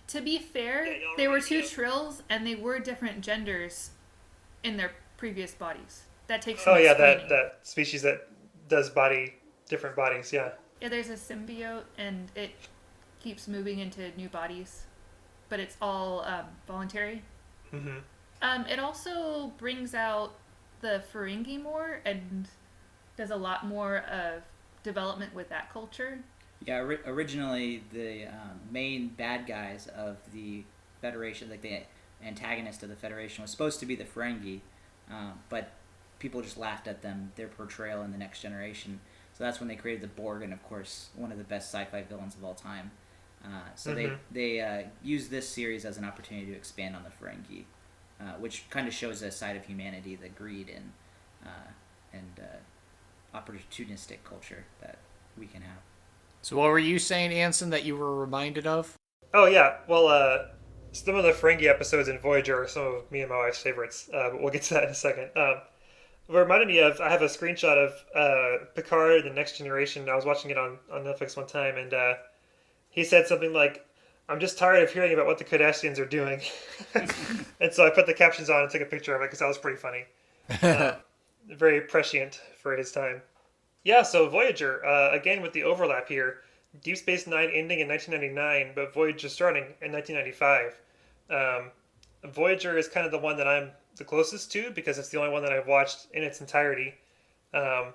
To be fair, they were two trills, and they were different genders in their previous bodies. That takes some explaining. that species that does different bodies, yeah. Yeah, there's a symbiote, and it keeps moving into new bodies, but it's all voluntary. It also brings out the Ferengi more, and does a lot more of development with that culture. Yeah, originally the main bad guys of the Federation, like the antagonist of the Federation, was supposed to be the Ferengi, but people just laughed at them, their portrayal in The Next Generation. So that's when they created the Borg, and of course, one of the best sci-fi villains of all time. So they used this series as an opportunity to expand on the Ferengi, which kind of shows a side of humanity, the greed and opportunistic culture that we can have. So what were you saying, Anson, that you were reminded of? Oh, yeah. Well, some of the Ferengi episodes in Voyager are some of me and my wife's favorites, but we'll get to that in a second. What reminded me of, I have a screenshot of Picard, The Next Generation. I was watching it on Netflix one time, and he said something like, "I'm just tired of hearing about what the Cardassians are doing." And so I put the captions on and took a picture of it because that was pretty funny. Very prescient for his time. Yeah, so Voyager, again with the overlap here, Deep Space Nine ending in 1999, but Voyager starting in 1995. Voyager is kind of the one that I'm the closest to because it's the only one that I've watched in its entirety. And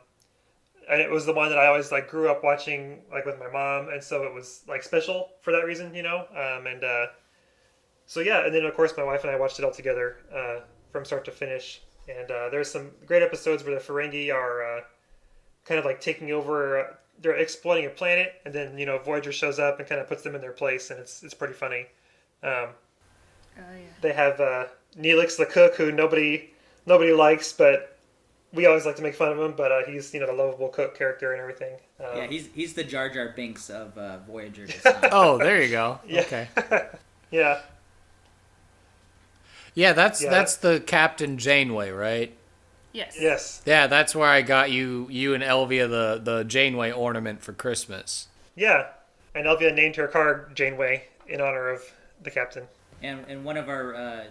it was the one that I always grew up watching with my mom, and so it was special for that reason, so yeah, and then of course my wife and I watched it all together from start to finish. And there's some great episodes where the Ferengi are kind of taking over. They're exploiting a planet, and then Voyager shows up and kind of puts them in their place, and it's pretty funny. They have Neelix the cook, who nobody likes, but we always like to make fun of him. But he's the lovable cook character and everything. Yeah, he's the Jar Jar Binks of Voyager. Oh, there you go. Yeah. Okay. Yeah. Yeah, that's the Captain Janeway, right? Yes. Yeah, that's where I got you and Elvia the Janeway ornament for Christmas. Yeah, and Elvia named her car Janeway in honor of the captain. And one of our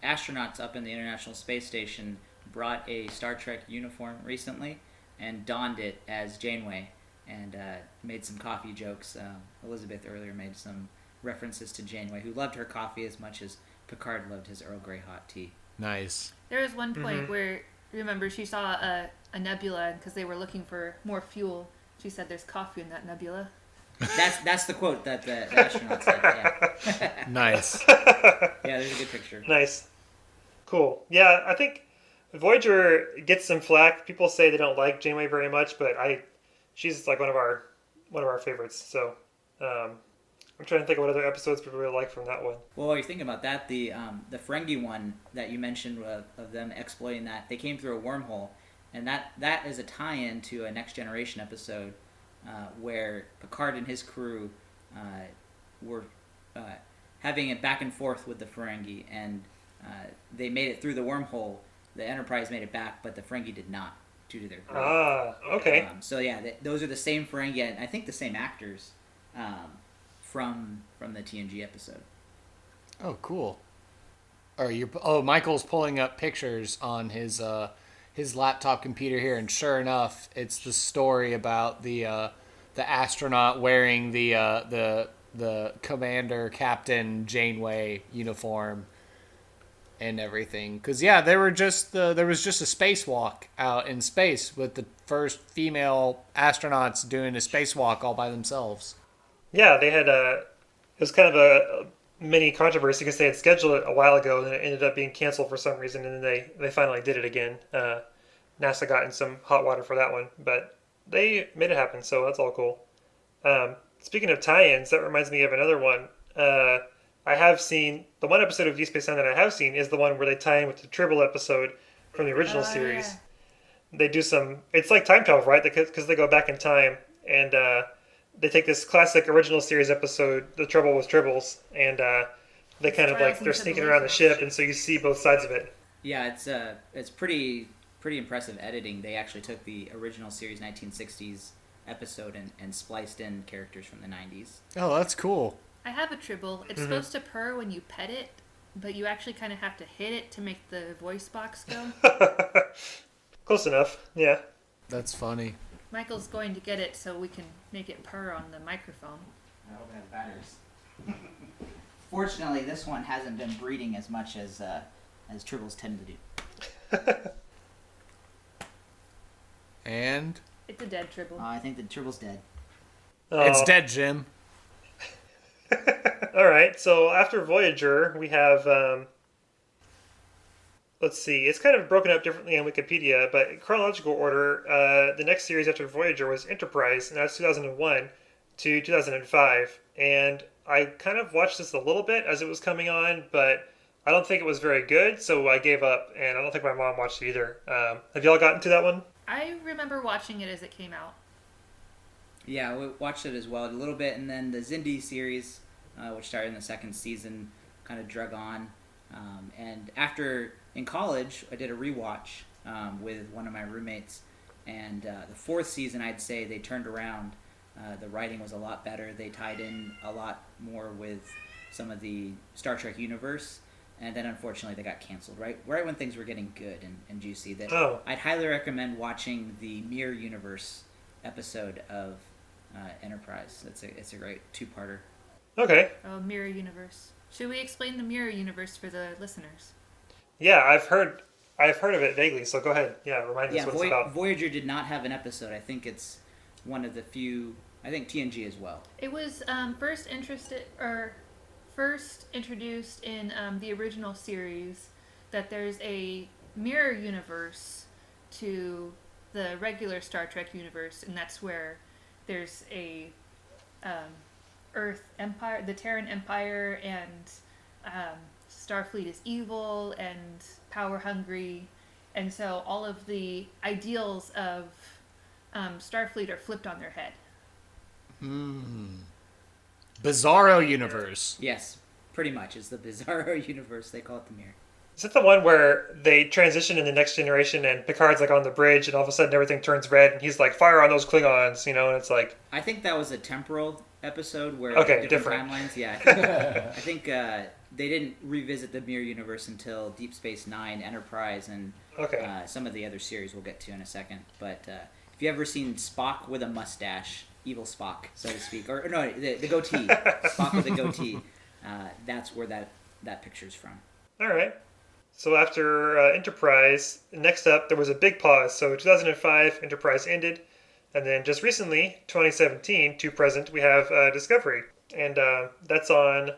astronauts up in the International Space Station brought a Star Trek uniform recently and donned it as Janeway and made some coffee jokes. Elizabeth earlier made some references to Janeway, who loved her coffee as much as Picard loved his Earl Grey hot tea. Nice. There was one point where, remember, she saw a nebula because they were looking for more fuel. She said, "There's coffee in that nebula." That's the quote that the astronaut said. Yeah. Nice. Yeah, there's a good picture. Nice. Cool. Yeah, I think Voyager gets some flack. People say they don't like Janeway very much, but she's one of our favorites. So. I'm trying to think of what other episodes people really like from that one. Well, while you're thinking about that, the Ferengi one that you mentioned of them exploiting that, they came through a wormhole, and that is a tie-in to a Next Generation episode where Picard and his crew were having a back and forth with the Ferengi, and they made it through the wormhole. The Enterprise made it back, but the Ferengi did not, due to their greed. Ah, okay. So yeah, those are the same Ferengi, and I think the same actors. From the TNG episode. Oh, cool. Michael's pulling up pictures on his laptop computer here, and sure enough, it's the story about the astronaut wearing the Commander Captain Janeway uniform and everything. Because there was just a spacewalk out in space with the first female astronauts doing a spacewalk all by themselves. Yeah, they had it was kind of a mini controversy because they had scheduled it a while ago and it ended up being canceled for some reason, and then they finally did it again. NASA got in some hot water for that one, but they made it happen, so that's all cool. Speaking of tie-ins, that reminds me of another one. I have seen, the one episode of Deep Space Nine that I have seen is the one where they tie in with the Tribble episode from the original series. Yeah. They do it's like time travel, right? Because they go back in time, and they take this classic original series episode, The Trouble with Tribbles, and they kind of they're sneaking around the ship, and so you see both sides of it. Yeah, it's pretty pretty impressive editing. They actually took the original series 1960s episode and spliced in characters from the 90s. Oh, that's cool. I have a Tribble. It's supposed to purr when you pet it, but you actually kind of have to hit it to make the voice box go. Close enough, yeah. That's funny. Michael's going to get it so we can make it purr on the microphone. I hope it has batteries. Fortunately, this one hasn't been breeding as much as Tribbles tend to do. And? It's a dead Tribble. I think the Tribble's dead. Oh. It's dead, Jim. All right, so after Voyager, we have, let's see, it's kind of broken up differently on Wikipedia, but in chronological order, the next series after Voyager was Enterprise, and that's 2001 to 2005. And I kind of watched this a little bit as it was coming on, but I don't think it was very good, so I gave up, and I don't think my mom watched it either. Have y'all gotten to that one? I remember watching it as it came out. Yeah, we watched it as well a little bit, and then the Zindi series, which started in the second season, kind of drug on. And in college, I did a rewatch with one of my roommates, and the fourth season, I'd say they turned around. The writing was a lot better. They tied in a lot more with some of the Star Trek universe, and then unfortunately they got canceled right when things were getting good and juicy. I'd highly recommend watching the Mirror Universe episode of Enterprise. It's a great two-parter. Okay. Oh, Mirror Universe. Should we explain the Mirror Universe for the listeners? Yeah, I've heard of it vaguely, so go ahead. Yeah, remind us what it's about. Voyager did not have an episode. I think it's one of the few. I think TNG as well. It was first introduced in the original series that there's a mirror universe to the regular Star Trek universe, and that's where there's a Earth Empire, the Terran Empire, and Starfleet is evil and power hungry, and so all of the ideals of Starfleet are flipped on their head. Bizarro universe. Yes, pretty much. It's the Bizarro universe. They call it the Mirror. Is it the one where they transition in the Next Generation and Picard's like on the bridge and all of a sudden everything turns red and he's like, fire on those Klingons, and it's like... I think that was a temporal episode where different timelines. Yeah, I think they didn't revisit the Mirror Universe until Deep Space Nine, Enterprise, and some of the other series we'll get to in a second. But if you ever seen Spock with a mustache, evil Spock, so to speak, or no, the goatee, Spock with a goatee, that's where that picture's from. All right. So after Enterprise, next up, there was a big pause. So 2005, Enterprise ended. And then just recently, 2017 to present, we have Discovery. And that's on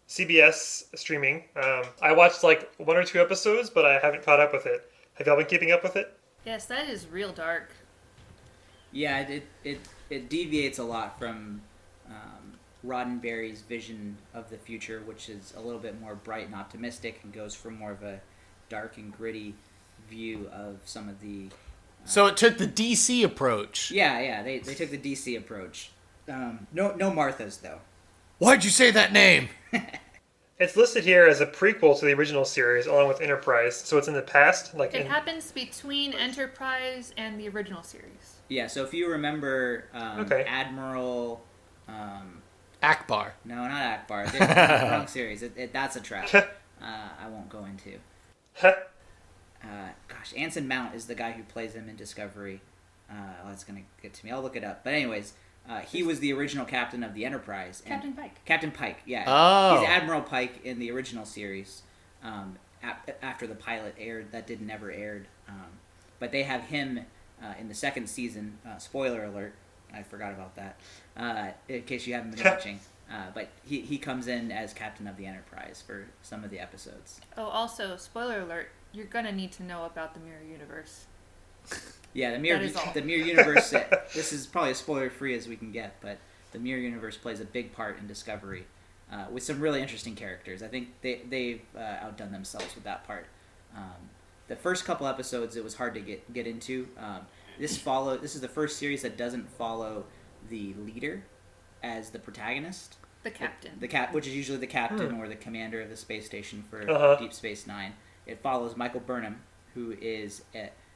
CBS streaming. I watched like 1 or 2 episodes, but I haven't caught up with it. Have y'all been keeping up with it? Yes, that is real dark. Yeah, it deviates a lot from Roddenberry's vision of the future, which is a little bit more bright and optimistic, and goes for more of a dark and gritty view of some of the... So it took the DC approach. Yeah, they took the DC approach. No Marthas, though. Why'd you say that name? It's listed here as a prequel to the original series, along with Enterprise, so it's in the past? It happens between Enterprise and the original series. Yeah, so if you remember Admiral... Akbar. No, not Akbar. Wrong series. That's a trap. I won't go into. Anson Mount is the guy who plays him in Discovery. That's going to get to me. I'll look it up. But anyways, he was the original captain of the Enterprise. Captain Pike. Captain Pike, yeah. Oh. He's Admiral Pike in the original series. After the pilot aired, that never aired. But they have him in the second season. Spoiler alert. I forgot about that, in case you haven't been watching. But he comes in as captain of the Enterprise for some of the episodes. Oh, also, spoiler alert, you're going to need to know about the Mirror Universe. Yeah, the Mirror Universe, this is probably as spoiler-free as we can get, but the Mirror Universe plays a big part in Discovery, with some really interesting characters. I think they've outdone themselves with that part. The first couple episodes, it was hard to get into. This is the first series that doesn't follow the leader as the protagonist. The captain. Which is usually the captain or the commander of the space station for Deep Space Nine. It follows Michael Burnham, who is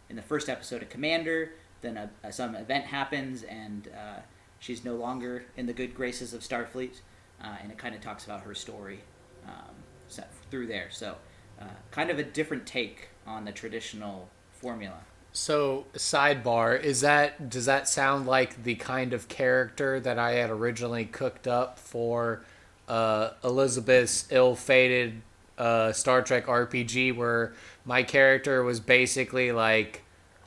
in the first episode a commander. Then some event happens, and she's no longer in the good graces of Starfleet, and it kind of talks about her story through there. So kind of a different take on the traditional formula. So, sidebar, does that sound like the kind of character that I had originally cooked up for Elizabeth's ill-fated Star Trek RPG, where my character was basically like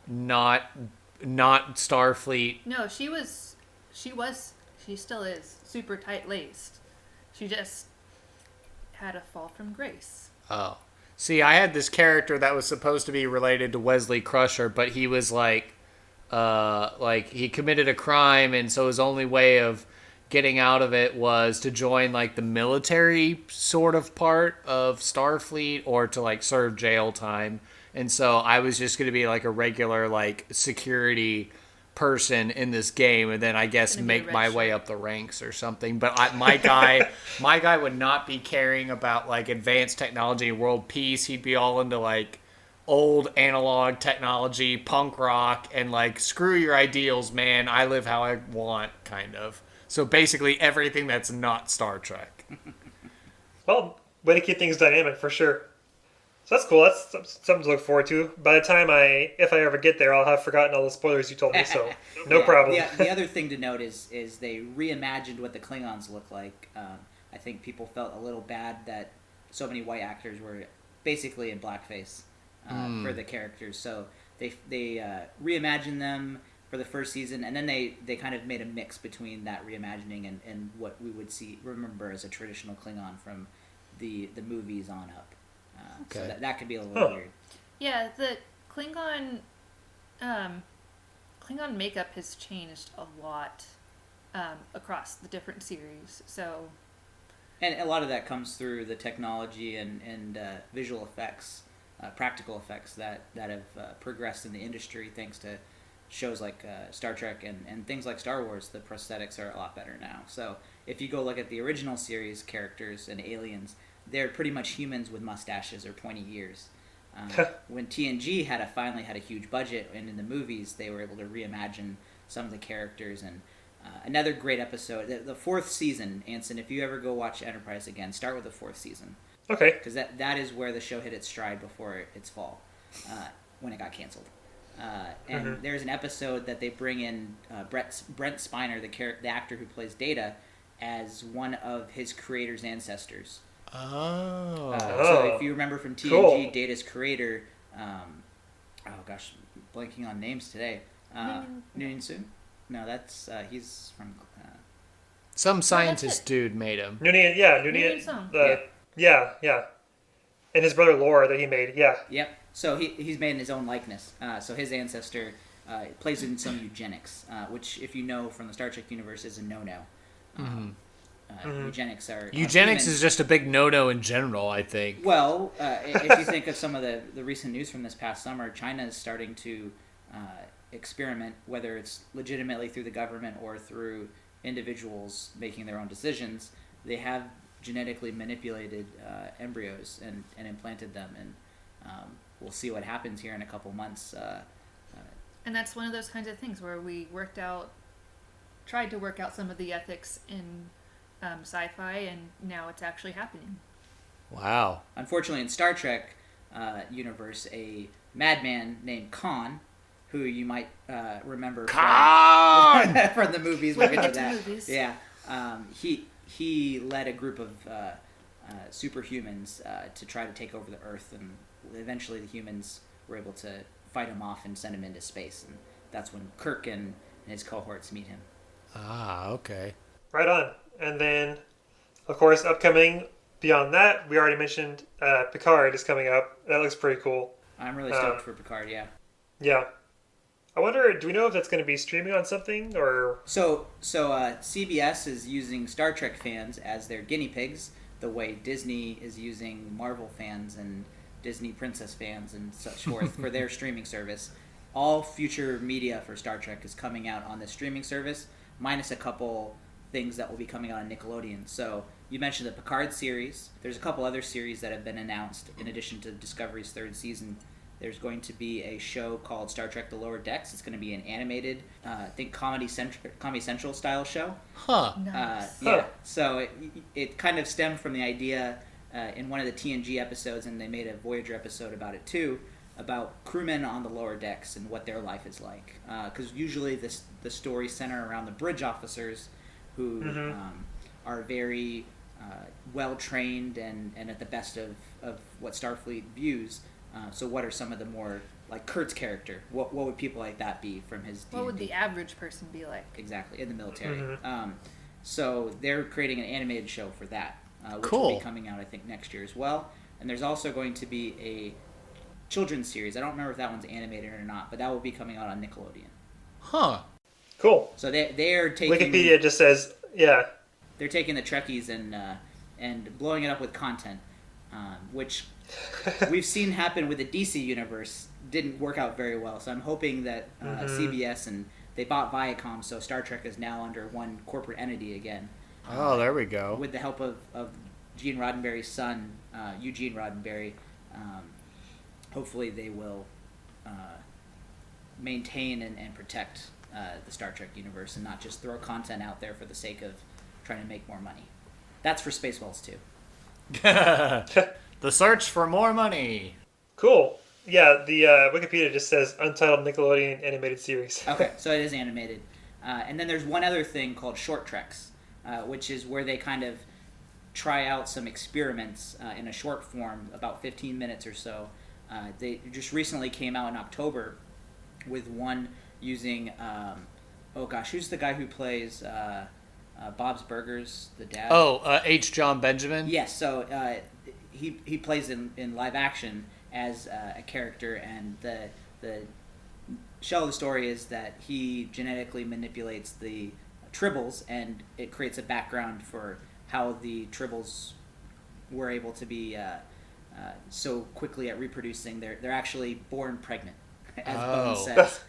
not Starfleet? No, she still is super tight-laced. She just had a fall from grace. Oh. See, I had this character that was supposed to be related to Wesley Crusher, but he was like he committed a crime, and so his only way of getting out of it was to join like the military sort of part of Starfleet, or to like serve jail time. And so I was just going to be like a regular like security person in this game, and then I guess make my way up the ranks or something. But my guy would not be caring about like advanced technology and world peace. He'd be all into like old analog technology, punk rock, and like screw your ideals, man. I live how I want, kind of. So basically everything that's not Star Trek. Well, way to keep things dynamic for sure. So that's cool. That's something to look forward to. By the time if I ever get there, I'll have forgotten all the spoilers you told me, so no problem. The other thing to note is they reimagined what the Klingons look like. I think people felt a little bad that so many white actors were basically in blackface for the characters. So they reimagined them for the first season, and then they kind of made a mix between that reimagining and what we would remember as a traditional Klingon from the movies on up. Okay. So that could be a little weird. Yeah, the Klingon makeup has changed a lot across the different series. So, and a lot of that comes through the technology and visual effects, practical effects that have progressed in the industry thanks to shows like Star Trek and things like Star Wars. The prosthetics are a lot better now. So if you go look at the original series characters and aliens, they're pretty much humans with mustaches or pointy ears. When TNG finally had a huge budget, and in the movies they were able to reimagine some of the characters. And another great episode, the fourth season, Anson, if you ever go watch Enterprise again, start with the fourth season. Okay. Because that is where the show hit its stride before its fall, when it got canceled. And there's an episode that they bring in Brent Spiner, the actor who plays Data, as one of his creator's ancestors. So if you remember from TNG, cool. Data's creator, blanking on names today. Noonien Soong? No, that's he's from. Some scientist dude made him. Noonien Soong. Yeah. And his brother Laura that he made, yeah. Yep. So he's made in his own likeness. So his ancestor plays in some eugenics, which, if you know from the Star Trek universe, is a no-no. Eugenics is just a big no-no in general, I think. Well, if you think of some of the recent news from this past summer, China is starting to experiment, whether it's legitimately through the government or through individuals making their own decisions. They have genetically manipulated embryos and implanted them, and we'll see what happens here in a couple months. And that's one of those kinds of things where we tried to work out some of the ethics in sci-fi, and now it's actually happening. Wow. Unfortunately, in Star Trek universe, a madman named Khan, who you might remember from the movies. We'll get to that. Movies. Yeah. He led a group of superhumans to try to take over the Earth, and eventually the humans were able to fight him off and send him into space, and that's when Kirk and his cohorts meet him. Ah, okay. Right on. And then, of course, upcoming beyond that, we already mentioned Picard is coming up. That looks pretty cool. I'm really stoked for Picard, yeah. Yeah. I wonder, do we know if that's going to be streaming on something, or... So CBS is using Star Trek fans as their guinea pigs, the way Disney is using Marvel fans and Disney princess fans and such forth for their streaming service. All future media for Star Trek is coming out on this streaming service, minus a couple things that will be coming out on Nickelodeon. So you mentioned the Picard series. There's a couple other series that have been announced in addition to Discovery's third season. There's going to be a show called Star Trek: The Lower Decks. It's going to be an animated, I think Comedy Central style show. Huh. Nice. Yeah. So it kind of stemmed from the idea in one of the TNG episodes, and they made a Voyager episode about it too, about crewmen on the lower decks and what their life is like. Because usually the stories center around the bridge officers who are very well trained and at the best of what Starfleet views. So what are some of the more, like Kurt's character, what would people like that be from his D&D? What would the average person be like? Exactly, in the military. So they're creating an animated show for that, which Cool. will be coming out, I think, next year as well. And there's also going to be a children's series. I don't remember if that one's animated or not, but that will be coming out on Nickelodeon. Huh. Cool. So they are taking... Wikipedia just says, yeah. They're taking the Trekkies and blowing it up with content, which we've seen happen with the DC universe. Didn't work out very well. So I'm hoping that CBS, and they bought Viacom, so Star Trek is now under one corporate entity again. Oh, there we go. With the help of Gene Roddenberry's son, Eugene Roddenberry. Hopefully they will maintain and protect the Star Trek universe and not just throw content out there for the sake of trying to make more money. That's for Spaceballs too. The search for more money. Cool. Yeah, the Wikipedia just says untitled Nickelodeon animated series. Okay, so it is animated. And then there's one other thing called Short Treks, which is where they kind of try out some experiments in a short form, about 15 minutes or so. They just recently came out in October with one using, who's the guy who plays Bob's Burgers, the dad? Oh, H. John Benjamin? Yes, so he plays in live action as a character, and the shell of the story is that he genetically manipulates the Tribbles, and it creates a background for how the Tribbles were able to be so quickly at reproducing. They're actually born pregnant, as Bones says.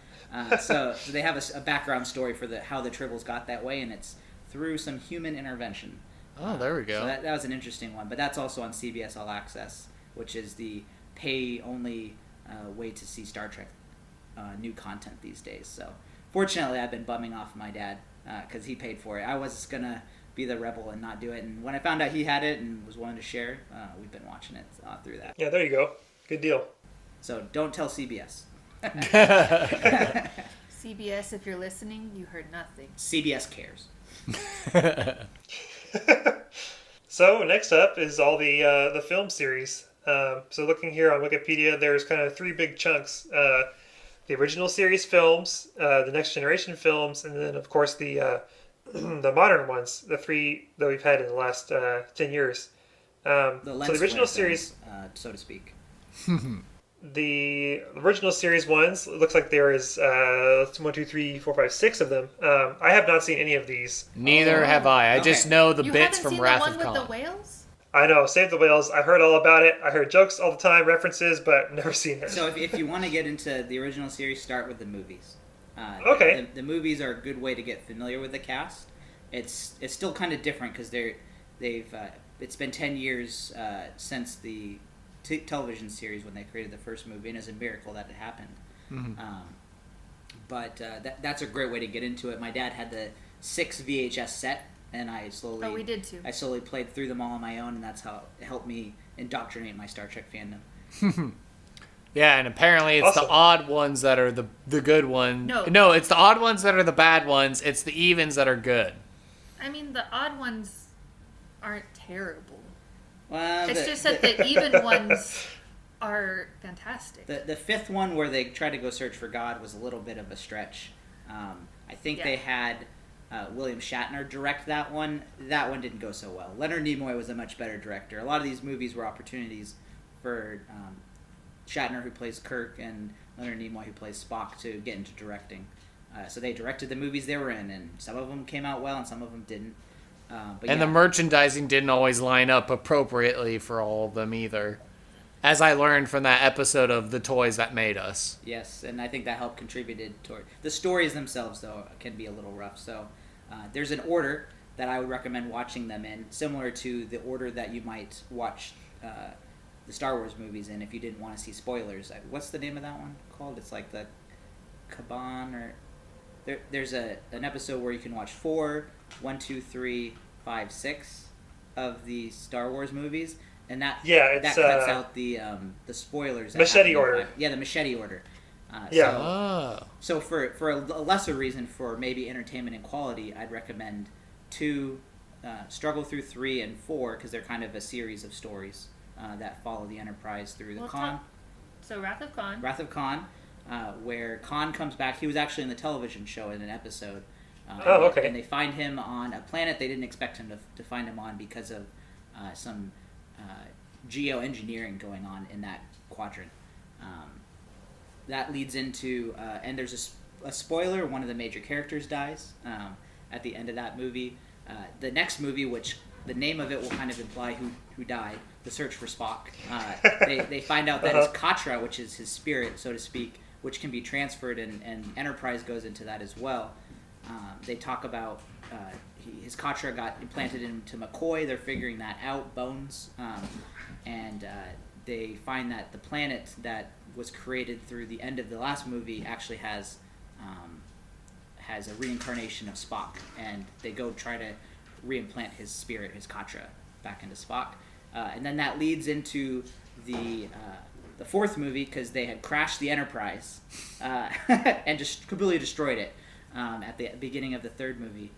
So they have a background story for how the Tribbles got that way, and it's through some human intervention. Oh, there we go. So that was an interesting one, but that's also on CBS All Access, which is the pay-only way to see Star Trek new content these days. So fortunately, I've been bumming off my dad because he paid for it. I was going to be the rebel and not do it, and when I found out he had it and was willing to share, we've been watching it through that. Yeah, there you go. Good deal. So don't tell CBS. CBS, if you're listening, you heard nothing. CBS cares. So next up is all the film series. So looking here on Wikipedia, there's kind of three big chunks. The original series films, the Next Generation films, and then of course the modern ones, the three that we've had in the last 10 years. The so the original series, so to speak. The original series ones, it looks like there is 1, 2, 3, 4, 5, 6 of them. I have not seen any of these. Neither have I. I just know the You bits haven't from seen Wrath the of one Khan. with the whales? I know, Save the Whales. I heard all about it. I heard jokes all the time, references, but never seen it. So if you want to get into the original series, start with the movies. Okay. The movies are a good way to get familiar with the cast. It's still kind of different because it's been 10 years since the television series when they created the first movie, and it's a miracle that it happened. But that's a great way to get into it. My dad had the 6 VHS set, and we did too. I slowly played through them all on my own, and that's how it helped me indoctrinate my Star Trek fandom. Yeah, and apparently it's Awesome. the odd ones that are the good ones. No, it's the odd ones that are the bad ones. It's the evens that are good. I mean, the odd ones aren't terrible. Well, It's just that the even ones are fantastic. The fifth one where they try to go search for God was a little bit of a stretch. I think they had William Shatner direct that one. That one didn't go so well. Leonard Nimoy was a much better director. A lot of these movies were opportunities for Shatner, who plays Kirk, and Leonard Nimoy, who plays Spock, to get into directing. So they directed the movies they were in, and some of them came out well and some of them didn't. The merchandising didn't always line up appropriately for all of them either. As I learned from that episode of The Toys That Made Us. Yes, and I think that helped contributed toward... The stories themselves, though, can be a little rough. So there's an order that I would recommend watching them in, similar to the order that you might watch the the Star Wars movies in if you didn't want to see spoilers. What's the name of that one called? It's like the Kaban or there's an episode where you can watch 4, 1, 2, 3, 5, 6 of the Star Wars movies, and that cuts out the spoilers. Machete order. The machete order. So for a lesser reason for maybe entertainment and quality, I'd recommend 2, struggle through 3 and 4 because they're kind of a series of stories that follow the Enterprise through the Khan. So Wrath of Khan. Wrath of Khan, where Khan comes back. He was actually in the television show in an episode. Okay. And they find him on a planet they didn't expect him to find him on because of some geoengineering going on in that quadrant. That leads into, and there's a spoiler, one of the major characters dies at the end of that movie. The next movie, which the name of it will kind of imply who died, The Search for Spock, they find out that his Katra, which is his spirit, so to speak, which can be transferred, and Enterprise goes into that as well. They talk about his Katra got implanted into McCoy. They're figuring that out, Bones, and they find that the planet that was created through the end of the last movie actually has a reincarnation of Spock, and they go try to reimplant his spirit, his Katra, back into Spock, and then that leads into the fourth movie because they had crashed the Enterprise and just completely destroyed it at the beginning of the third movie.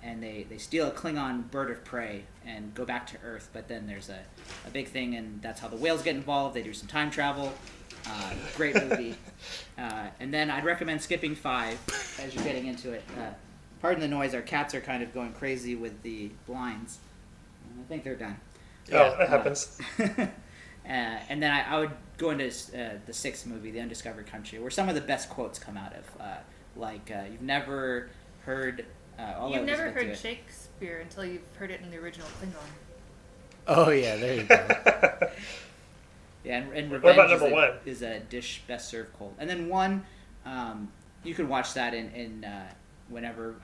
And they steal a Klingon bird of prey and go back to Earth, but then there's a big thing, and that's how the whales get involved. They do some time travel. Great movie. And then I'd recommend skipping 5 as you're getting into it. Pardon the noise, our cats are kind of going crazy with the blinds. I think they're done. Oh, that happens. And then I would go into the 6th movie, The Undiscovered Country, where some of the best quotes come out of. You've never heard... You've never heard Shakespeare until you've heard it in the original Klingon. Oh, yeah, there you go. Yeah, and what about revenge number 1? Is a dish best served cold. And then 1, you could watch that in whenever.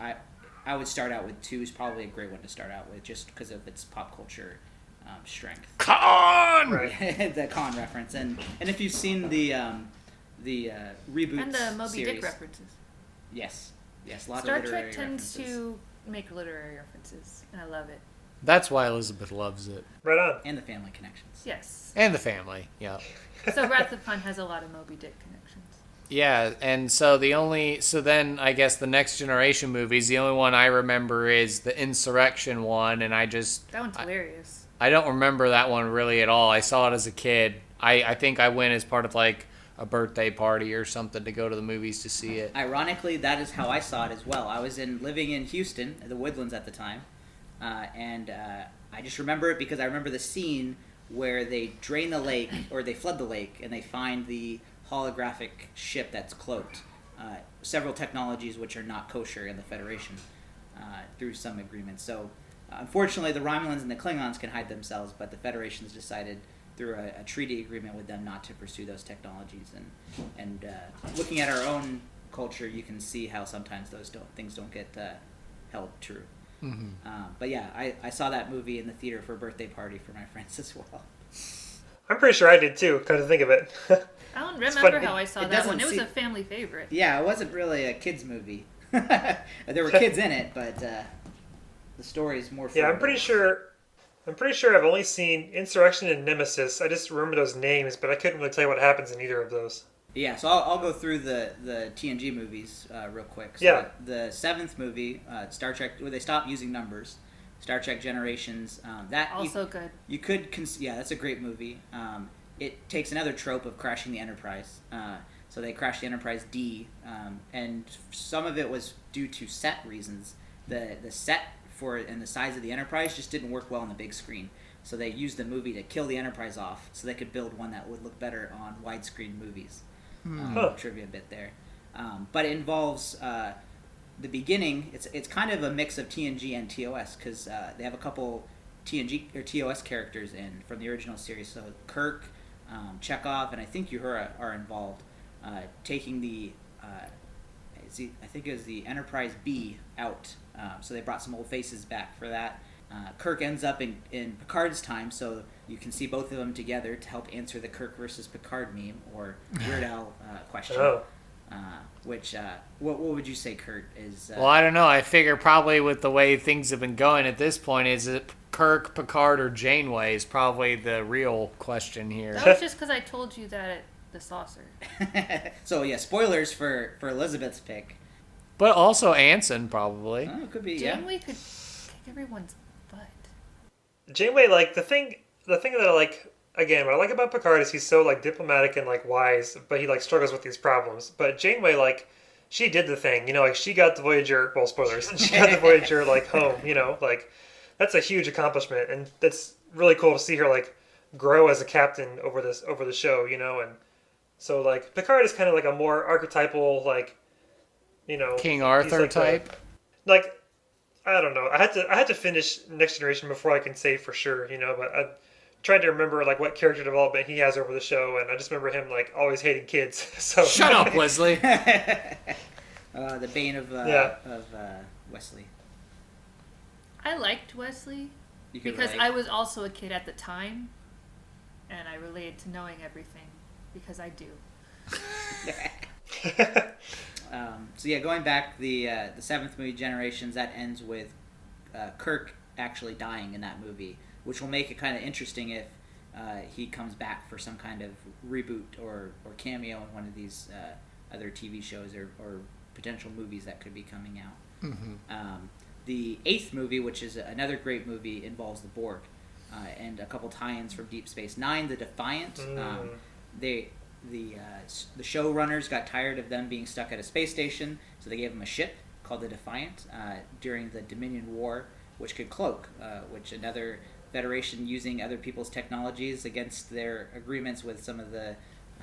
I would start out with 2 is probably a great one to start out with just because of its pop culture strength. Khan! Right. The Khan reference. And if you've seen the reboot and the Moby series, Dick references. Yes, a lot Star of literary Trek tends references. to make literary references, and I love it. That's why Elizabeth loves it. Right on. And the family connections. Yes. And the family, yeah. So Wrath of Khan has a lot of Moby Dick connections. Yeah, and so then I guess the Next Generation movies, the only one I remember is the Insurrection one, and That one's hilarious. I don't remember that one really at all. I saw it as a kid. I think I went as part of like a birthday party or something to go to the movies to see it. Ironically, that is how I saw it as well. I was living in Houston, the Woodlands at the time, and I just remember it because I remember the scene where they drain the lake, or they flood the lake, and they find the holographic ship that's cloaked. Several technologies which are not kosher in the Federation through some agreements. So, unfortunately, the Romulans and the Klingons can hide themselves, but the Federation's decided through a treaty agreement with them not to pursue those technologies. And looking at our own culture, you can see how sometimes those things don't get held true. Mm-hmm. But yeah, I saw that movie in the theater for a birthday party for my friends as well. I'm pretty sure I did too, come to think of it. I don't remember how I saw it that one. It doesn't was a family favorite. Yeah, it wasn't really a kids movie. There were kids in it, but the story is more. Yeah, I'm pretty sure I've only seen Insurrection and Nemesis. I just remember those names, but I couldn't really tell you what happens in either of those. Yeah, so I'll go through the TNG movies real quick. So Yeah. The 7th movie, Star Trek, where they stopped using numbers, Star Trek Generations. That Also good. You could, yeah, that's a great movie. It takes another trope of crashing the Enterprise. So they crashed the Enterprise D, and some of it was due to set reasons. The set for it and the size of the Enterprise just didn't work well on the big screen. So they used the movie to kill the Enterprise off so they could build one that would look better on widescreen movies. Trivia bit there. But it involves the beginning. It's kind of a mix of TNG and TOS because they have a couple TNG or TOS characters in from the original series. So Kirk, Chekhov, and I think Uhura are involved, taking the I think it was the Enterprise B out. So they brought some old faces back for that. Kirk ends up in Picard's time, so you can see both of them together to help answer the Kirk versus Picard meme or Weird Al question. Oh. What would you say, Kurt? Is Well, I don't know. I figure probably with the way things have been going at this point, is it Kirk, Picard, or Janeway is probably the real question here. That was just because I told you that at the saucer. So yeah, spoilers for Elizabeth's pick. But also Anson, probably. Oh, it could be. Janeway could kick everyone's butt. Janeway, like the thing that I like, again, what I like about Picard is he's so like diplomatic and like wise, but he like struggles with these problems. But Janeway, like, she did the thing, you know, like she got the Voyager. Well, spoilers. She got the Voyager like home, you know, like that's a huge accomplishment, and that's really cool to see her like grow as a captain over the show, you know. And so like Picard is kind of like a more archetypal, like, you know, King Arthur like type. Like, I don't know. I had to finish Next Generation before I can say for sure, you know. But I tried to remember like what character development he has over the show, and I just remember him like always hating kids. So Shut up, Wesley. The bane of Wesley. I liked Wesley Because I was also a kid at the time, and I related to knowing everything because I do. So yeah, going back, the seventh movie, Generations, that ends with Kirk actually dying in that movie, which will make it kind of interesting if he comes back for some kind of reboot or cameo in one of these other TV shows or potential movies that could be coming out. Mm-hmm. The eighth movie, which is another great movie, involves the Borg and a couple tie-ins from Deep Space Nine, The Defiant. The showrunners got tired of them being stuck at a space station, so they gave them a ship called the Defiant during the Dominion War, which could cloak, which another Federation using other people's technologies against their agreements with some of the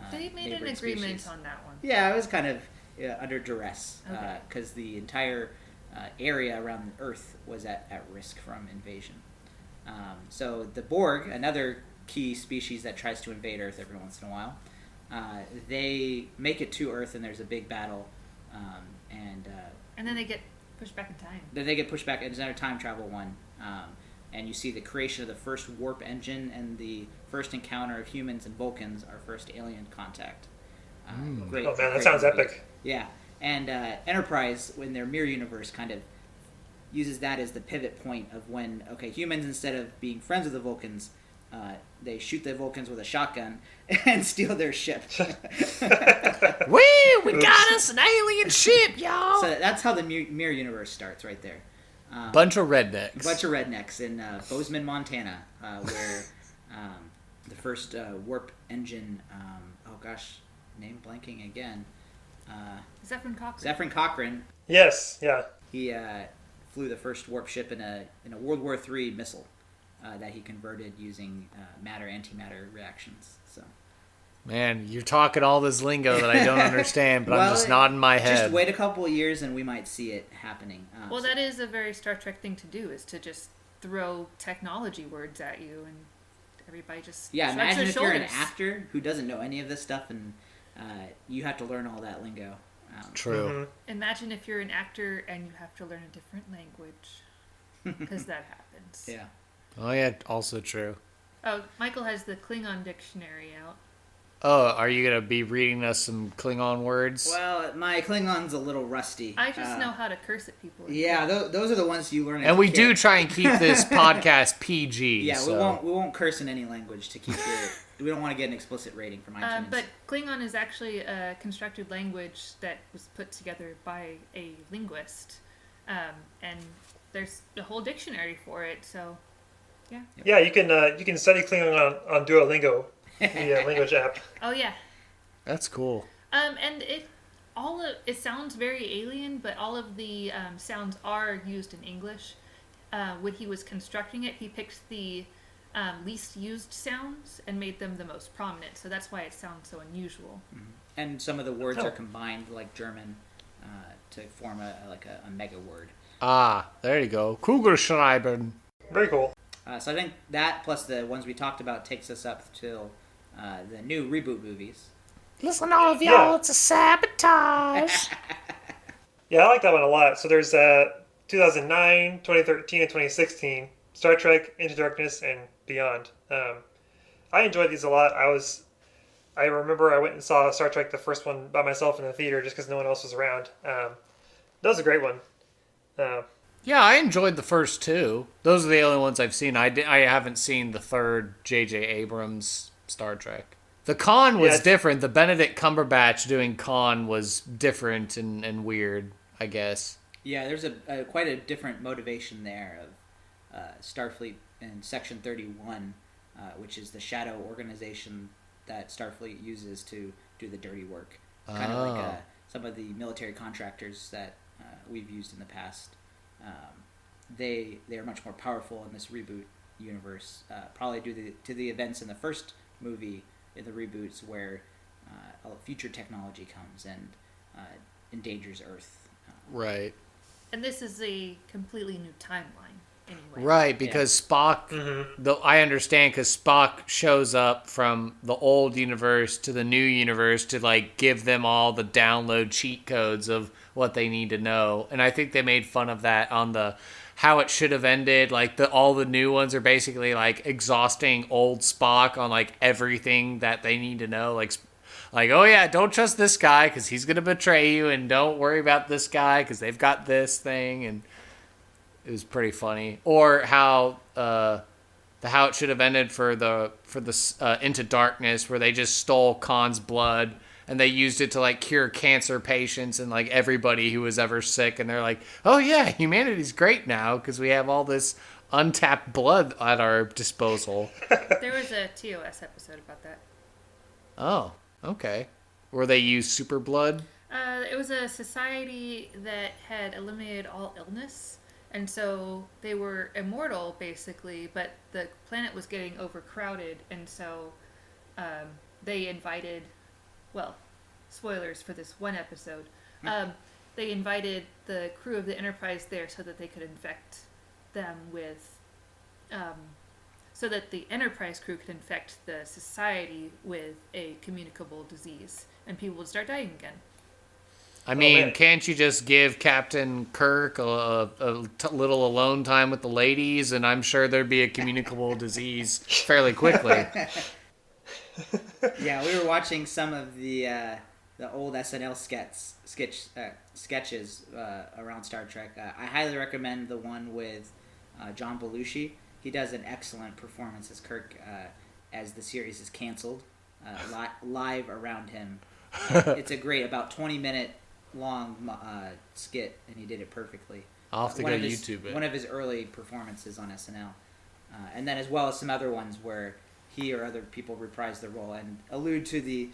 They made an agreement species. on that one. Yeah, it was kind of under duress Okay. because the entire area around Earth was at risk from invasion. So the Borg, another key species that tries to invade Earth every once in a while, they make it to Earth and there's a big battle, and then they get pushed back in time. then they get pushed back. It's another time travel one, and you see the creation of the first warp engine and the first encounter of humans and Vulcans, our first alien contact. Great, Oh man, that great sounds movie. epic. Yeah, and Enterprise, in their mirror universe, kind of uses that as the pivot point of when, okay, humans, instead of being friends with the Vulcans, they shoot the Vulcans with a shotgun and steal their ship. Woo! We got us an alien ship, y'all! So that's how the mirror universe starts right there. Bunch of rednecks. A bunch of rednecks in Bozeman, Montana, where the first warp engine, name blanking again. Zephyr Cochrane. Zephyr Cochrane, Yes, yeah. he flew the first warp ship in a World War III missile that he converted using matter-antimatter reactions. So Man, you're talking all this lingo that I don't understand, but Well, I'm just nodding my head. just wait a couple of years and we might see it happening. Well, that is a very Star Trek thing to do, is to just throw technology words at you, and everybody just yeah. shrugs Imagine their if you're an shoulders. actor who doesn't know any of this stuff and you have to learn all that lingo. True. Mm-hmm. Imagine if you're an actor and you have to learn a different language, because that happens. Yeah. Oh, yeah, also true. Oh, Michael has the Klingon dictionary out. Oh, are you going to be reading us some Klingon words? Well, my Klingon's a little rusty. I just know how to curse at people. Yeah, those are the ones you learn. As And a we kid. do try and keep this podcast PG. Yeah, so. we won't curse in any language to keep your. We don't want to get an explicit rating from iTunes. But Klingon is actually a constructed language that was put together by a linguist, and there's a whole dictionary for it. So, yeah. Yeah, you can study Klingon on Duolingo, the language app. Oh yeah. That's cool. And it sounds very alien, but all of the sounds are used in English. When he was constructing it, he picked the least used sounds and made them the most prominent. So that's why it sounds so unusual. And some of the words Oh. are combined, like German, to form a mega word. Ah, there you go. Kugelschreiber. Very cool. So I think that plus the ones we talked about takes us up till the new reboot movies. Listen, all of y'all, Yeah. it's a sabotage. Yeah, I like that one a lot. So there's 2009, 2013, and 2016, Star Trek, Into Darkness, and Beyond. I enjoyed these a lot. I remember I went and saw Star Trek, the first one, by myself in the theater just because no one else was around. That was a great one. Yeah, I enjoyed the first two. Those are the only ones I've seen. I haven't seen the third J.J. Abrams Star Trek. The Khan was different. The Benedict Cumberbatch doing Khan was different and weird, I guess. Yeah, there's a quite a different motivation there of Starfleet in Section 31, which is the shadow organization that Starfleet uses to do the dirty work. Kind of like some of the military contractors that we've used in the past. They are much more powerful in this reboot universe, probably due to the events in the first movie in the reboots where future technology comes and endangers Earth. Right. And this is a completely new timeline, anyway. Right, because Spock, I understand, because Spock shows up from the old universe to the new universe to, like, give them all the download cheat codes of what they need to know. And I think they made fun of that on the how it should have ended. Like, all the new ones are basically, like, exhausting old Spock on, like, everything that they need to know. Like, oh yeah, don't trust this guy because he's going to betray you, and don't worry about this guy because they've got this thing, and it was pretty funny. Or how how it should have ended for the Into Darkness, where they just stole Khan's blood and they used it to, like, cure cancer patients and, like, everybody who was ever sick, and they're like, oh yeah, humanity's great now because we have all this untapped blood at our disposal. There was a TOS episode about that. Oh. Okay. Where they use super blood? It was a society that had eliminated all illness, and so they were immortal, basically, but the planet was getting overcrowded, and so they invited, well, spoilers for this one episode, they invited the crew of the Enterprise there so that they could infect them with... so that the Enterprise crew could infect the society with a communicable disease, and people would start dying again. I mean, can't you just give Captain Kirk a little alone time with the ladies, and I'm sure there'd be a communicable disease fairly quickly. Yeah, we were watching some of the old SNL sketches around Star Trek. I highly recommend the one with John Belushi. He does an excellent performance as Kirk as the series is canceled, live around him. It's a great, about 20-minute long skit, and he did it perfectly. I'll have to go YouTube it. One of his early performances on SNL. And then as well as some other ones where he or other people reprise the role and allude to the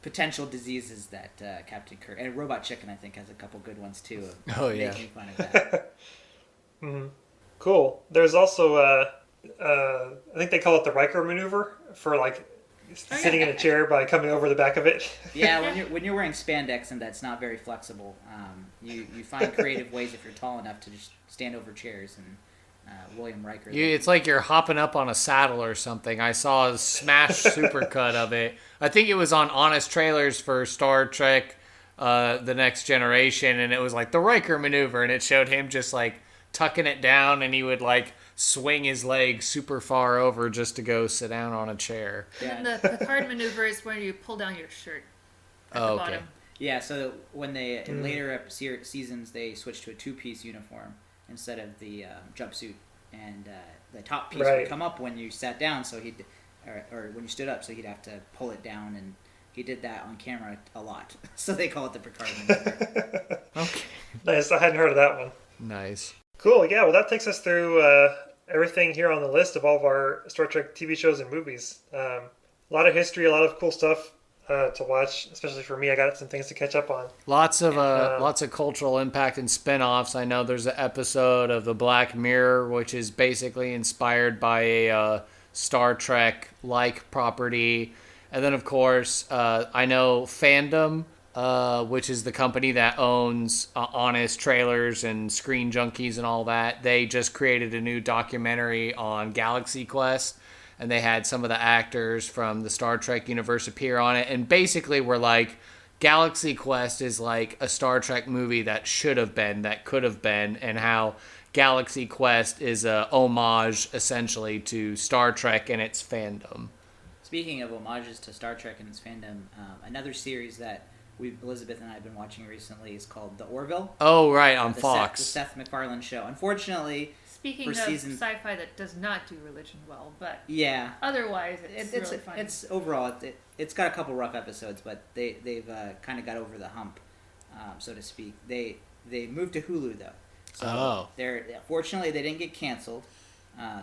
potential diseases that Captain Kirk... And Robot Chicken, I think, has a couple good ones, too, of making fun of that. Mm-hmm. Cool. There's also, I think they call it the Riker maneuver for, like, sitting in a chair by coming over the back of it. Yeah, when you're wearing spandex and that's not very flexible, you find creative ways if you're tall enough to just stand over chairs. And William Riker. It's like you're hopping up on a saddle or something. I saw a smash supercut of it. I think it was on Honest Trailers for Star Trek, The Next Generation, and it was like the Riker maneuver, and it showed him just, like, tucking it down, and he would, like, swing his leg super far over just to go sit down on a chair. Yeah. And the Picard maneuver is where you pull down your shirt at the bottom. Yeah, so when they, in later seasons, they switched to a two-piece uniform instead of the jumpsuit, and the top piece would come up when you sat down, so or when you stood up, so he'd have to pull it down, and he did that on camera a lot. So they call it the Picard maneuver. Okay. Nice, I hadn't heard of that one. Nice. Cool, yeah, well that takes us through everything here on the list of all of our Star Trek TV shows and movies. A lot of history, a lot of cool stuff to watch, especially for me. I got some things to catch up on. Lots of cultural impact and spin-offs. I know there's an episode of The Black Mirror, which is basically inspired by a Star Trek-like property. And then, of course, I know Fandom, which is the company that owns Honest Trailers and Screen Junkies and all that. They just created a new documentary on Galaxy Quest, and they had some of the actors from the Star Trek universe appear on it. And basically we're like, Galaxy Quest is like a Star Trek movie that should have been, that could have been, and how Galaxy Quest is a homage essentially to Star Trek and its fandom. Speaking of homages to Star Trek and its fandom, another series that Elizabeth and I have been watching recently is called The Orville. Oh, right, on Fox. The Seth MacFarlane show. Unfortunately, Speaking of sci-fi that does not do religion well, but yeah, otherwise it's really fun. It's overall it's got a couple rough episodes, but they've kind of got over the hump, so to speak. They moved to Hulu though, so fortunately they didn't get canceled.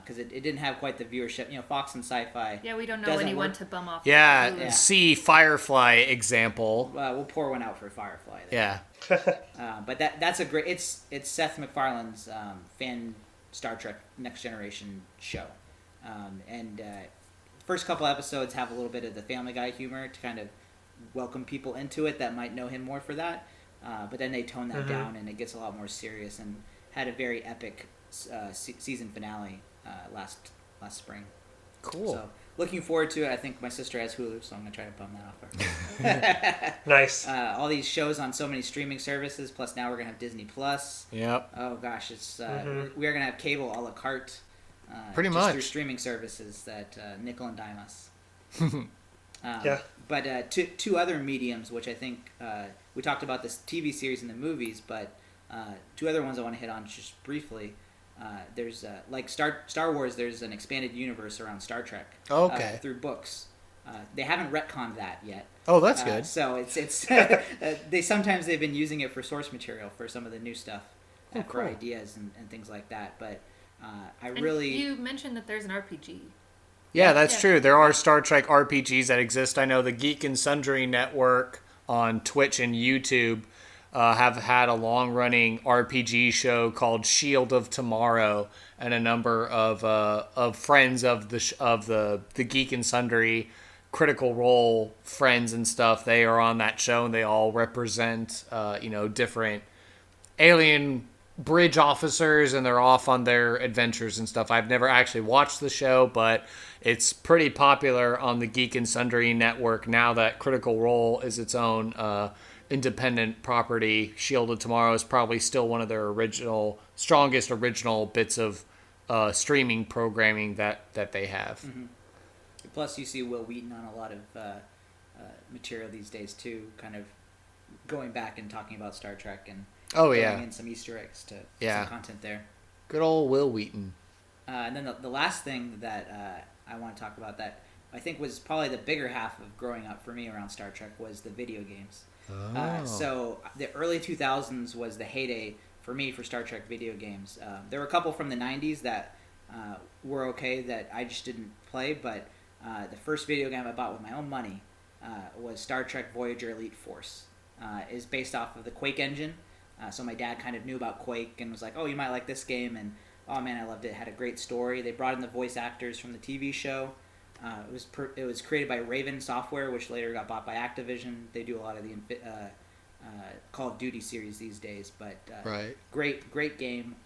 Because it didn't have quite the viewership. Fox and Sci-Fi. Yeah, we don't know anyone to bum off. Yeah, see Firefly example. We'll pour one out for Firefly. There. Yeah. But that's a great. It's Seth MacFarlane's fan Star Trek Next Generation show, and first couple episodes have a little bit of the Family Guy humor to kind of welcome people into it that might know him more for that. But then they tone that down and it gets a lot more serious and had a very epic season finale last spring. Cool. So looking forward to it. I think my sister has Hulu, so I'm gonna try to bum that off her. Nice. All these shows on so many streaming services. Plus now we're gonna have Disney Plus. Yep. Oh gosh, it's we are gonna have cable a la carte. Pretty just much through streaming services that nickel and dime us. Yeah. But two other mediums, which I think we talked about this TV series and the movies, but two other ones I want to hit on just briefly. There's like Star Wars. There's an expanded universe around Star Trek. Okay. Through books. They haven't retconned that yet. Oh, that's good. So it's sometimes they've been using it for source material for some of the new stuff, cool. for ideas and things like that. But You mentioned that there's an RPG. Yeah, that's true. There are Star Trek RPGs that exist. I know the Geek and Sundry Network on Twitch and YouTube have had a long-running RPG show called Shield of Tomorrow, and a number of friends of the Geek and Sundry Critical Role friends and stuff. They are on that show, and they all represent different alien bridge officers, and they're off on their adventures and stuff. I've never actually watched the show, but it's pretty popular on the Geek and Sundry Network now that Critical Role is its own independent property. Shield of Tomorrow is probably still one of their strongest original bits of streaming programming that they have. Mm-hmm. Plus, you see Will Wheaton on a lot of material these days too, kind of going back and talking about Star Trek and throwing in some Easter eggs to some content there. Good old Will Wheaton. And then the last thing that I want to talk about that I think was probably the bigger half of growing up for me around Star Trek was the video games. So the early 2000s was the heyday for me for Star Trek video games. There were a couple from the 90s that were okay that I just didn't play, but the first video game I bought with my own money was Star Trek Voyager Elite Force. Is based off of the Quake engine. So my dad kind of knew about Quake and was like, oh, you might like this game. And, oh, man, I loved it. It had a great story. They brought in the voice actors from the TV show. It was created by Raven Software, which later got bought by Activision. They do a lot of the Call of Duty series these days. But great game.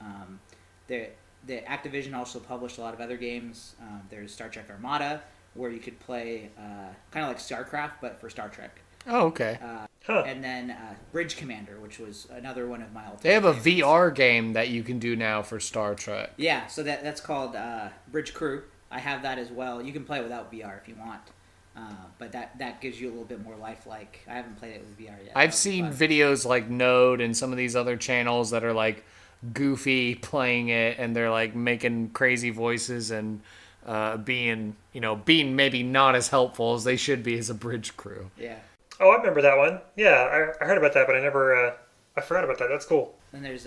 The Activision also published a lot of other games. There's Star Trek Armada, where you could play kind of like StarCraft, but for Star Trek. Oh, okay. And then Bridge Commander, which was another one of my all-time They have a favorites. VR game that you can do now for Star Trek. Yeah, so that's called Bridge Crew. I have that as well. You can play it without VR if you want. But that gives you a little bit more lifelike. I haven't played it with VR yet. I've seen videos like Node and some of these other channels that are like goofy playing it, and they're like making crazy voices and being maybe not as helpful as they should be as a bridge crew. Yeah. Oh, I remember that one. Yeah, I heard about that, but I forgot about that. That's cool. Then there's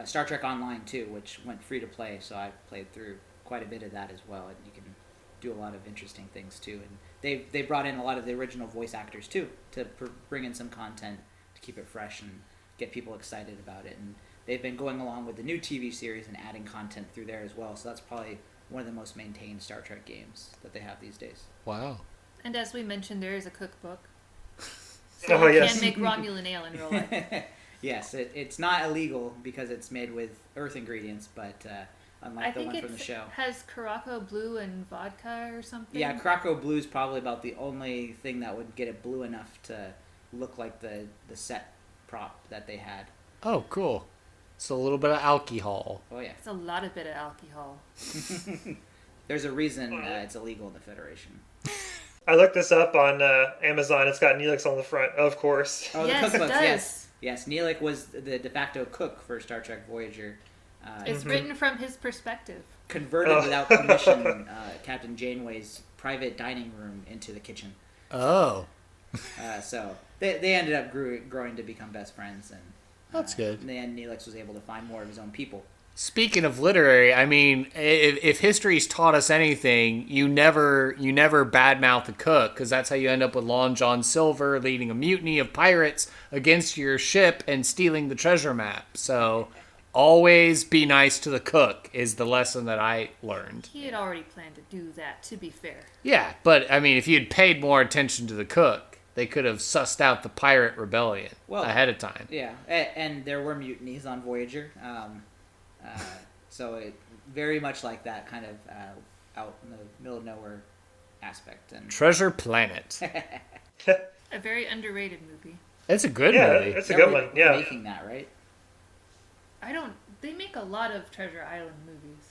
Star Trek Online too, which went free to play, so I played through quite a bit of that as well, and you can do a lot of interesting things too. And they brought in a lot of the original voice actors too to bring in some content to keep it fresh and get people excited about it. And they've been going along with the new TV series and adding content through there as well. So that's probably one of the most maintained Star Trek games that they have these days. Wow. And as we mentioned, there is a cookbook. Oh, you yes. can make Romulan ale in real life. Yes, it's not illegal because it's made with Earth ingredients, but unlike the one from the show. Has Caraco Blue and vodka or something? Yeah, Caraco Blue is probably about the only thing that would get it blue enough to look like the set prop that they had. Oh, cool. It's a little bit of alcohol. Oh yeah. It's a lot of bit of alcohol. There's a reason it's illegal in the Federation. I looked this up on Amazon. It's got Neelix on the front, of course. Oh, Yes, the it cookbooks, does. yes. Yes, Neelix was the de facto cook for Star Trek Voyager. It's written from his perspective. Converted without permission Captain Janeway's private dining room into the kitchen. Oh. So they ended up growing to become best friends, and That's good. In the end, Neelix was able to find more of his own people. Speaking of literary, I mean, if history's taught us anything, you never badmouth the cook, because that's how you end up with Long John Silver leading a mutiny of pirates against your ship and stealing the treasure map. So always be nice to the cook is the lesson that I learned. He had already planned to do that, to be fair. Yeah, but I mean, if you had paid more attention to the cook, they could have sussed out the pirate rebellion ahead of time. Yeah, and there were mutinies on Voyager. So it very much like that kind of out in the middle of nowhere aspect. And Treasure Planet. A very underrated movie. It's a good Yeah, movie. it's a good one. We're Yeah. making that, right? They make a lot of Treasure Island movies.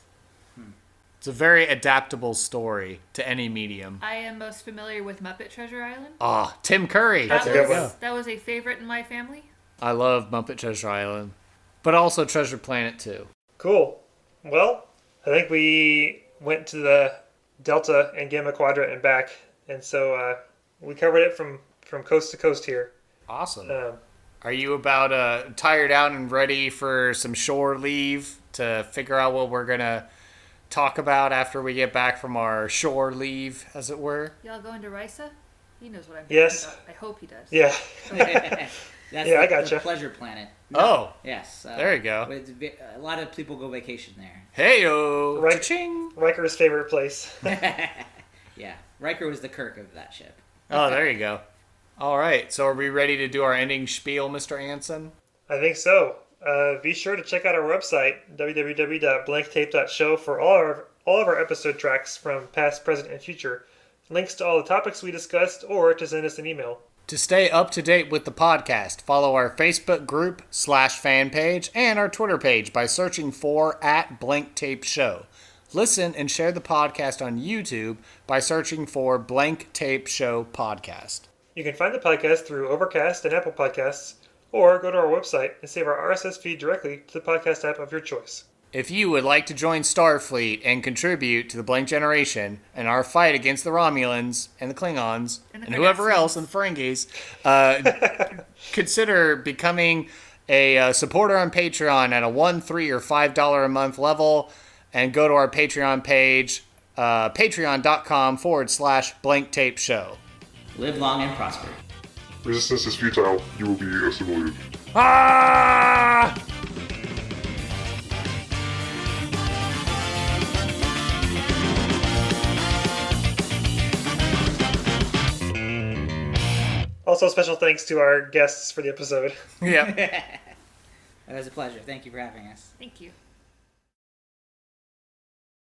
It's a very adaptable story to any medium. I am most familiar with Muppet Treasure Island. Ah, Tim Curry. That's a good one. That was a favorite in my family. I love Muppet Treasure Island, but also Treasure Planet too. Cool. Well, I think we went to the Delta and Gamma Quadrant and back, and so we covered it from coast to coast here. Awesome. Are you about tired out and ready for some shore leave to figure out what we're gonna talk about after we get back from our shore leave, as it were? Y'all going to Risa? He knows what I'm Yes. talking about. I hope he does. Yeah. That's Yeah, I the gotcha. Pleasure Planet. Oh, Yes. there you go. A lot of people go vacation there. Hey-o. Right. Cha-ching. Riker's favorite place. Yeah. Riker was the Kirk of that ship. Oh, there you go. All right, so are we ready to do our ending spiel, Mr. Anson? I think so. Be sure to check out our website, www.blanktape.show, for all of our episode tracks from past, present, and future, links to all the topics we discussed, or to send us an email. To stay up to date with the podcast, follow our Facebook group /fan page and our Twitter page by searching for @BlankTapeShow. Listen and share the podcast on YouTube by searching for Blank Tape Show Podcast. You can find the podcast through Overcast and Apple Podcasts, or go to our website and save our RSS feed directly to the podcast app of your choice. If you would like to join Starfleet and contribute to the Blank Generation and our fight against the Romulans and the Klingons and whoever else and the Ferengis, consider becoming a supporter on Patreon at a $1, $3, or $5 a month level, and go to our Patreon page, patreon.com/Blank Tape Show. Live long and prosper. Resistance is futile. You will be assimilated. Ah! Also, special thanks to our guests for the episode. Yep. It was a pleasure. Thank you for having us. Thank you.